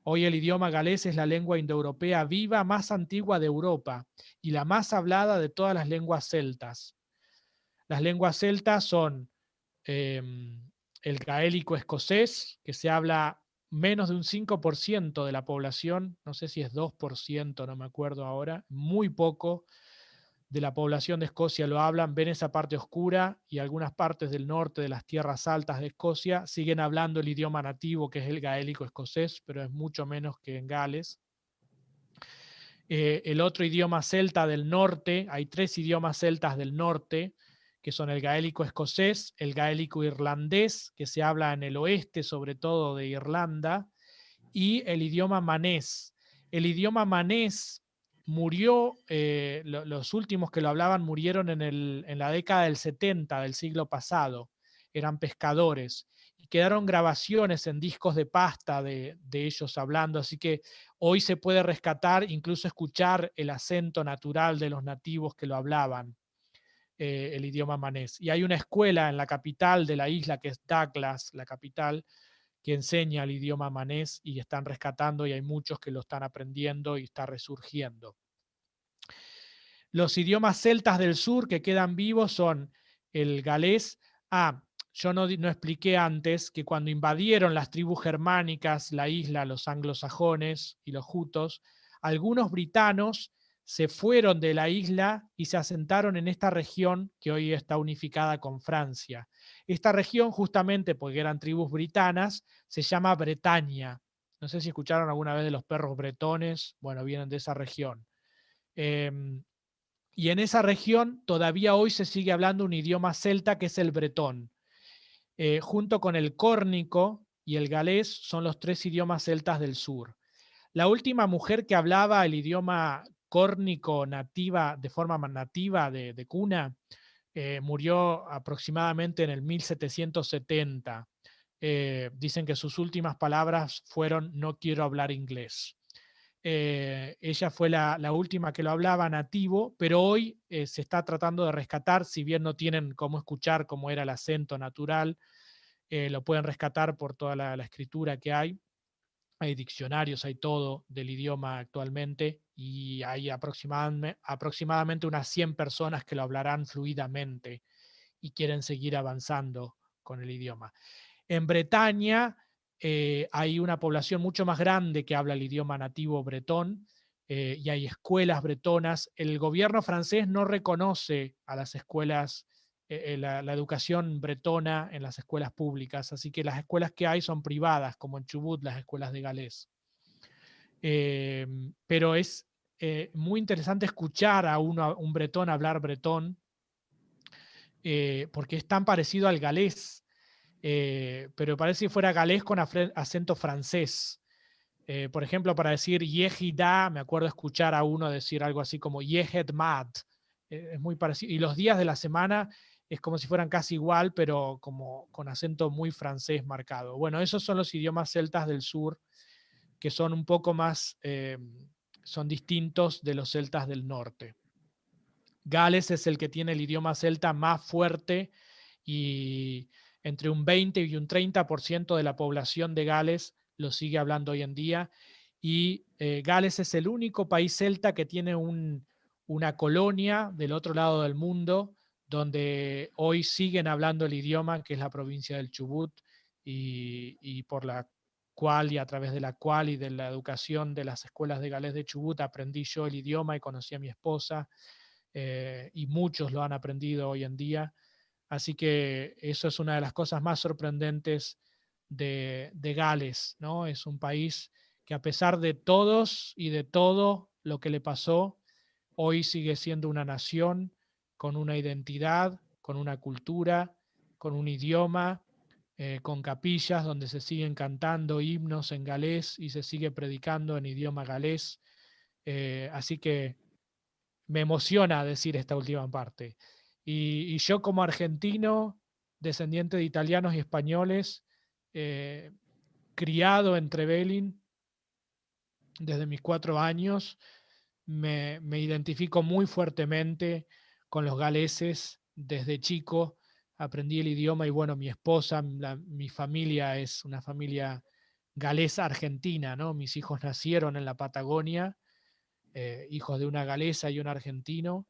Hoy el idioma galés es la lengua indoeuropea viva más antigua de Europa y la más hablada de todas las lenguas celtas. Las lenguas celtas son el gaélico escocés, que se habla menos de un 5% de la población, no sé si es 2%, no me acuerdo ahora, muy poco de la población de Escocia lo hablan, ven esa parte oscura, y algunas partes del norte de las tierras altas de Escocia siguen hablando el idioma nativo, que es el gaélico escocés, pero es mucho menos que en Gales. El otro idioma celta del norte, hay 3 idiomas celtas del norte, que son el gaélico escocés, el gaélico irlandés, que se habla en el oeste sobre todo de Irlanda, y el idioma manés. El idioma manés murió, los últimos que lo hablaban murieron en la década del 70 del siglo pasado, eran pescadores. Y quedaron grabaciones en discos de pasta de ellos hablando, así que hoy se puede rescatar, incluso escuchar el acento natural de los nativos que lo hablaban, el idioma manés. Y hay una escuela en la capital de la isla, que es Douglas, la capital, que enseña el idioma manés y están rescatando, y hay muchos que lo están aprendiendo y está resurgiendo. Los idiomas celtas del sur que quedan vivos son el galés. Yo no expliqué antes que cuando invadieron las tribus germánicas la isla, los anglosajones y los jutos, algunos britanos se fueron de la isla y se asentaron en esta región que hoy está unificada con Francia. Esta región, justamente porque eran tribus britanas, se llama Bretaña. No sé si escucharon alguna vez de los perros bretones. Bueno, vienen de esa región. Y en esa región todavía hoy se sigue hablando un idioma celta que es el bretón. Junto con el córnico y el galés son los 3 idiomas celtas del sur. La última mujer que hablaba el idioma córnico nativa, de forma nativa de cuna, murió aproximadamente en el 1770. Dicen que sus últimas palabras fueron: no quiero hablar inglés. Ella fue la última que lo hablaba nativo, pero hoy se está tratando de rescatar, si bien no tienen cómo escuchar cómo era el acento natural, lo pueden rescatar por toda la escritura que hay diccionarios, hay todo del idioma actualmente, y hay aproximadamente unas 100 personas que lo hablarán fluidamente y quieren seguir avanzando con el idioma. En Bretaña hay una población mucho más grande que habla el idioma nativo bretón, y hay escuelas bretonas. El gobierno francés no reconoce a las escuelas, la educación bretona en las escuelas públicas, así que las escuelas que hay son privadas, como en Chubut, las escuelas de galés. Pero es muy interesante escuchar a un bretón hablar bretón, porque es tan parecido al galés. Pero parece que fuera galés con acento francés. Por ejemplo, para decir yehida, me acuerdo escuchar a uno decir algo así como yehet mat. Es muy parecido. Y los días de la semana es como si fueran casi igual, pero como con acento muy francés marcado. Bueno, esos son los idiomas celtas del sur, que son un poco más, son distintos de los celtas del norte. Gales es el que tiene el idioma celta más fuerte, y entre un 20 y un 30% de la población de Gales lo sigue hablando hoy en día. Y Gales es el único país celta que tiene una colonia del otro lado del mundo, donde hoy siguen hablando el idioma, que es la provincia del Chubut, y por la cual, y a través de la cual y de la educación de las escuelas de galés de Chubut, aprendí yo el idioma y conocí a mi esposa, y muchos lo han aprendido hoy en día. Así que eso es una de las cosas más sorprendentes de Gales, ¿no? Es un país que, a pesar de todos y de todo lo que le pasó, hoy sigue siendo una nación con una identidad, con una cultura, con un idioma, con capillas donde se siguen cantando himnos en galés y se sigue predicando en idioma galés. Así que me emociona decir esta última parte. Y yo, como argentino, descendiente de italianos y españoles, eh, criado en Trevelin desde mis 4 años, me identifico muy fuertemente con los galeses. Desde chico aprendí el idioma, y bueno, mi esposa, mi familia es una familia galesa argentina, ¿no? Mis hijos nacieron en la Patagonia, hijos de una galesa y un argentino.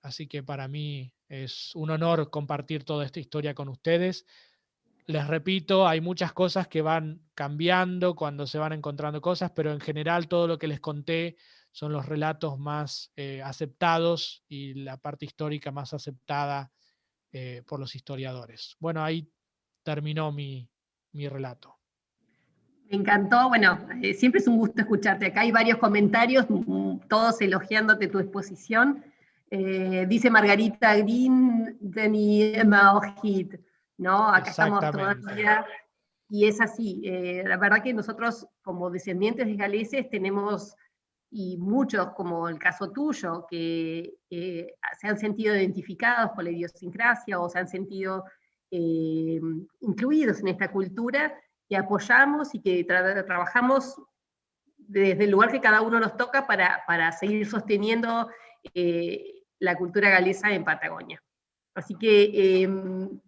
Así que para mí es un honor compartir toda esta historia con ustedes. Les repito, hay muchas cosas que van cambiando cuando se van encontrando cosas, pero en general todo lo que les conté son los relatos más aceptados y la parte histórica más aceptada por los historiadores. Bueno, ahí terminó mi relato. Me encantó, bueno, siempre es un gusto escucharte. Acá hay varios comentarios, todos elogiándote tu exposición. Dice Margarita Green, Ojit, ¿no? Acá estamos todavía, y es así. La verdad que nosotros, como descendientes de galeses, tenemos, y muchos, como el caso tuyo, que se han sentido identificados con la idiosincrasia o se han sentido incluidos en esta cultura, que apoyamos y que trabajamos desde el lugar que cada uno nos toca para seguir sosteniendo la cultura galesa en Patagonia. Así que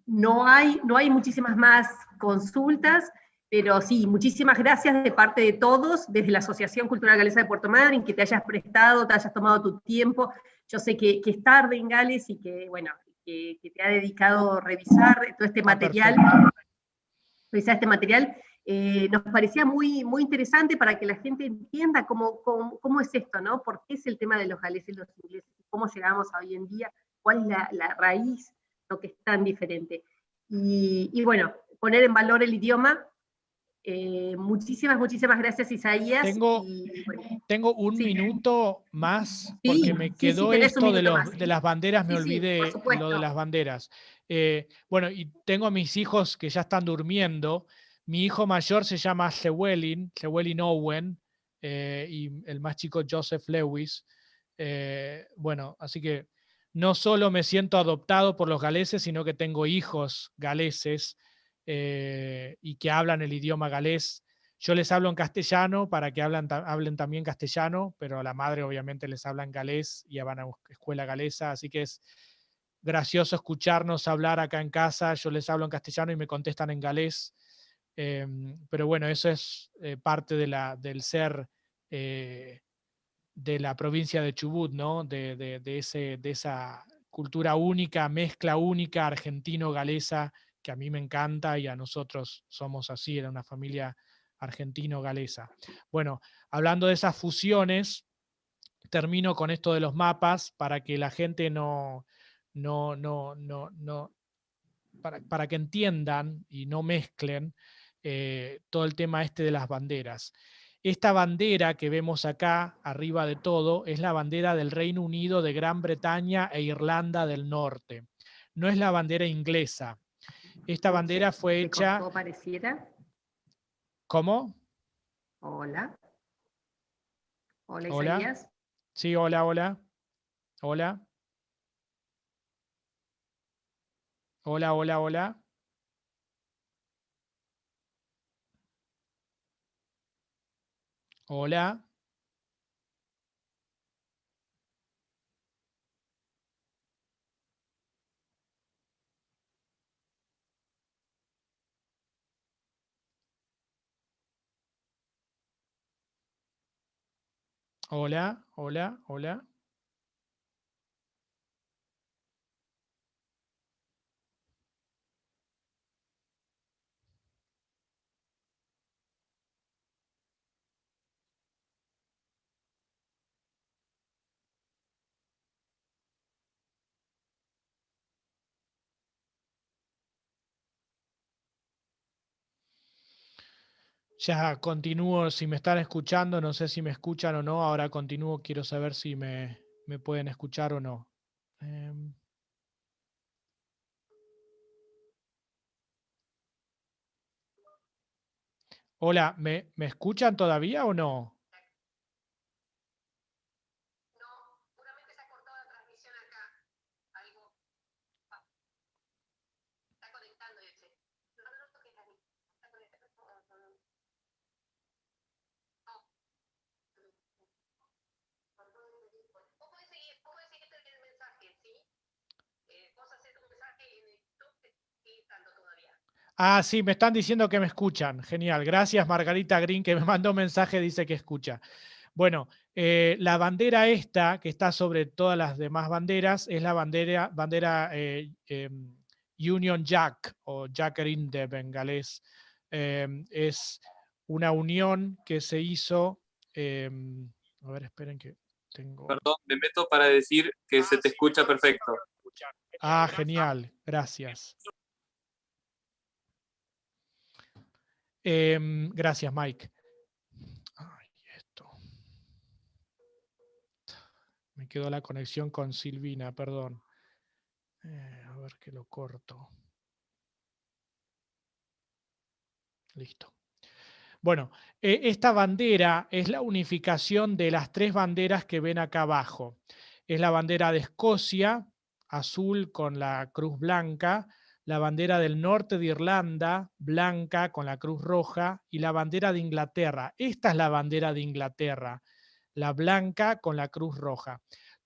no hay muchísimas más consultas, pero sí, muchísimas gracias de parte de todos, desde la Asociación Cultural Galesa de Puerto Madryn, que te hayas prestado, te hayas tomado tu tiempo. Yo sé que es tarde en Gales y que, bueno, que te ha dedicado a revisar todo este material. Revisar este material. Nos parecía muy, muy interesante para que la gente entienda cómo es esto, ¿no? ¿Por qué es el tema de los galeses y los ingleses? ¿Cómo llegamos a hoy en día? ¿Cuál es la raíz, lo que es tan diferente? Y bueno, poner en valor el idioma. Muchísimas gracias, Isaías. Tengo un minuto más, porque me quedó esto de las banderas, me olvidé lo de las banderas. Bueno, y tengo a mis hijos que ya están durmiendo. Mi hijo mayor se llama Llewellyn Owen, y el más chico Joseph Lewis. Bueno, así que no solo me siento adoptado por los galeses, sino que tengo hijos galeses y que hablan el idioma galés. Yo les hablo en castellano para que hablen también castellano, pero a la madre obviamente les habla en galés y ya van a escuela galesa, así que es gracioso escucharnos hablar acá en casa. Yo les hablo en castellano y me contestan en galés, pero bueno, eso es parte del ser de la provincia de Chubut, ¿no? De esa cultura única, mezcla única argentino-galesa, que a mí me encanta y a nosotros somos así, era una familia argentino-galesa. Bueno, hablando de esas fusiones, termino con esto de los mapas para que la gente para que entiendan y no mezclen todo el tema este de las banderas. Esta bandera que vemos acá, arriba de todo, es la bandera del Reino Unido, de Gran Bretaña e Irlanda del Norte. No es la bandera inglesa. Esta bandera fue hecha... ¿Cómo pareciera? ¿Cómo? Hola. Hola, Hola. Isaías. Sí, hola, hola. Hola. Hola, hola, hola. Hola. Hola, hola, hola. Ya continúo, si me están escuchando, no sé si me escuchan o no, ahora continúo, quiero saber si me pueden escuchar o no. Hola, ¿me escuchan todavía o no? No, seguramente se ha cortado la transmisión acá. Algo está conectando ese. No toques la está conectando. Vos podés seguir el mensaje, ¿sí? Vos haces tu mensaje en el YouTube y estando todavía. Ah, sí, me están diciendo que me escuchan. Genial. Gracias, Margarita Green, que me mandó un mensaje, dice que escucha. Bueno, la bandera esta, que está sobre todas las demás banderas, es la bandera Union Jack, o Jackerin de bengalés. Es una unión que se hizo... a ver, esperen que tengo... Perdón, me meto para decir que se te escucha perfecto. Ah, genial. Gracias. Gracias, Mike. Ay, esto. Me quedó la conexión con Silvina, perdón. A ver que lo corto. Listo. Bueno, esta bandera es la unificación de las tres banderas que ven acá abajo. Es la bandera de Escocia, azul con la cruz blanca, la bandera del norte de Irlanda, blanca con la cruz roja, y la bandera de Inglaterra. Esta es la bandera de Inglaterra, la blanca con la cruz roja.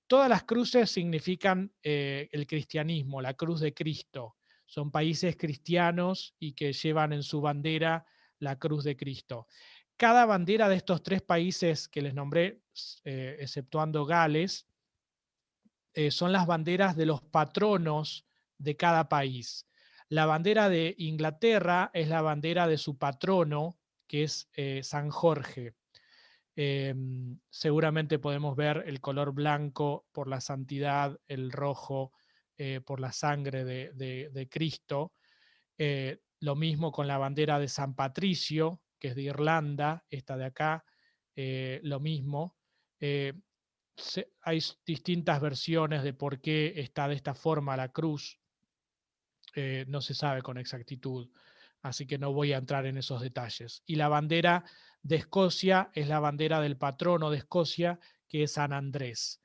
Todas las cruces significan el cristianismo, la cruz de Cristo. Son países cristianos y que llevan en su bandera la cruz de Cristo. Cada bandera de estos 3 países que les nombré, exceptuando Gales, son las banderas de los patronos de cada país. La bandera de Inglaterra es la bandera de su patrono, que es San Jorge. Seguramente podemos ver el color blanco por la santidad, el rojo por la sangre de Cristo. Lo mismo con la bandera de San Patricio, que es de Irlanda, esta de acá, lo mismo. Hay distintas versiones de por qué está de esta forma la cruz. No se sabe con exactitud, así que no voy a entrar en esos detalles. Y la bandera de Escocia es la bandera del patrono de Escocia, que es San Andrés.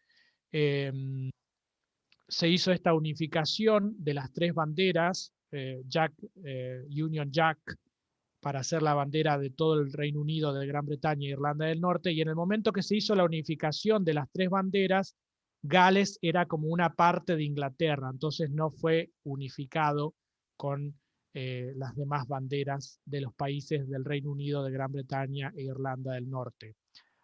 Se hizo esta unificación de las 3 banderas, Union Jack, para hacer la bandera de todo el Reino Unido, de Gran Bretaña e Irlanda del Norte, y en el momento que se hizo la unificación de las 3 banderas, Gales era como una parte de Inglaterra, entonces no fue unificado con las demás banderas de los países del Reino Unido, de Gran Bretaña e Irlanda del Norte.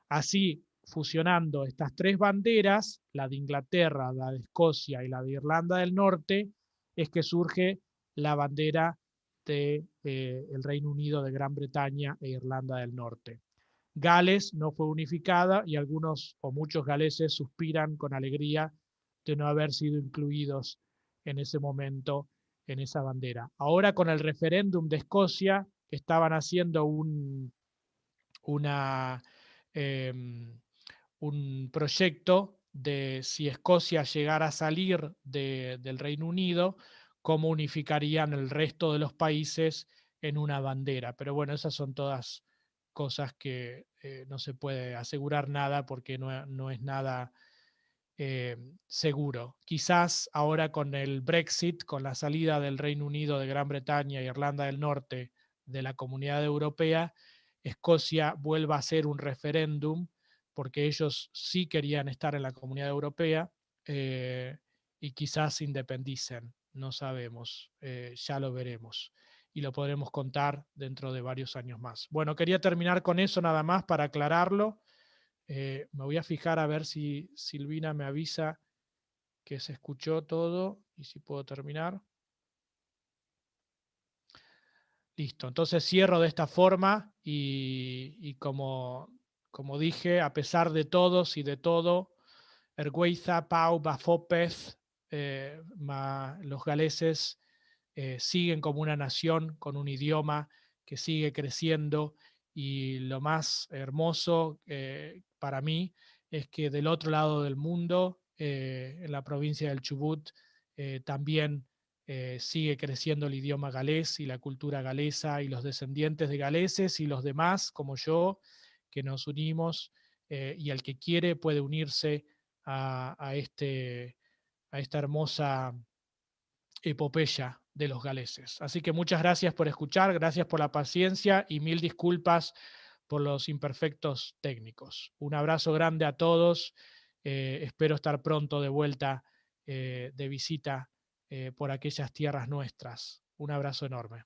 Así, fusionando estas 3 banderas, la de Inglaterra, la de Escocia y la de Irlanda del Norte, es que surge la bandera del Reino Unido, de Gran Bretaña e Irlanda del Norte. Gales no fue unificada y algunos o muchos galeses suspiran con alegría de no haber sido incluidos en ese momento en esa bandera. Ahora con el referéndum de Escocia estaban haciendo un proyecto de si Escocia llegara a salir del Reino Unido, cómo unificarían el resto de los países en una bandera. Pero bueno, esas son todas cosas que no se puede asegurar nada porque no es nada seguro. Quizás ahora con el Brexit, con la salida del Reino Unido, de Gran Bretaña e Irlanda del Norte de la Comunidad Europea, Escocia vuelva a hacer un referéndum porque ellos sí querían estar en la Comunidad Europea y quizás se independicen, no sabemos, ya lo veremos y lo podremos contar dentro de varios años más. Bueno, quería terminar con eso nada más para aclararlo. Me voy a fijar a ver si Silvina me avisa que se escuchó todo y si puedo terminar. Listo, entonces cierro de esta forma y como dije, a pesar de todos y de todo, Ergüeiza, Pau, Bafopez, los galeses siguen como una nación con un idioma que sigue creciendo y lo más hermoso para mí es que del otro lado del mundo, en la provincia del Chubut, también sigue creciendo el idioma galés y la cultura galesa y los descendientes de galeses y los demás, como yo, que nos unimos y el que quiere puede unirse a esta hermosa epopeya de los galeses. Así que muchas gracias por escuchar, gracias por la paciencia y mil disculpas por los imperfectos técnicos. Un abrazo grande a todos. Espero estar pronto de vuelta de visita por aquellas tierras nuestras. Un abrazo enorme.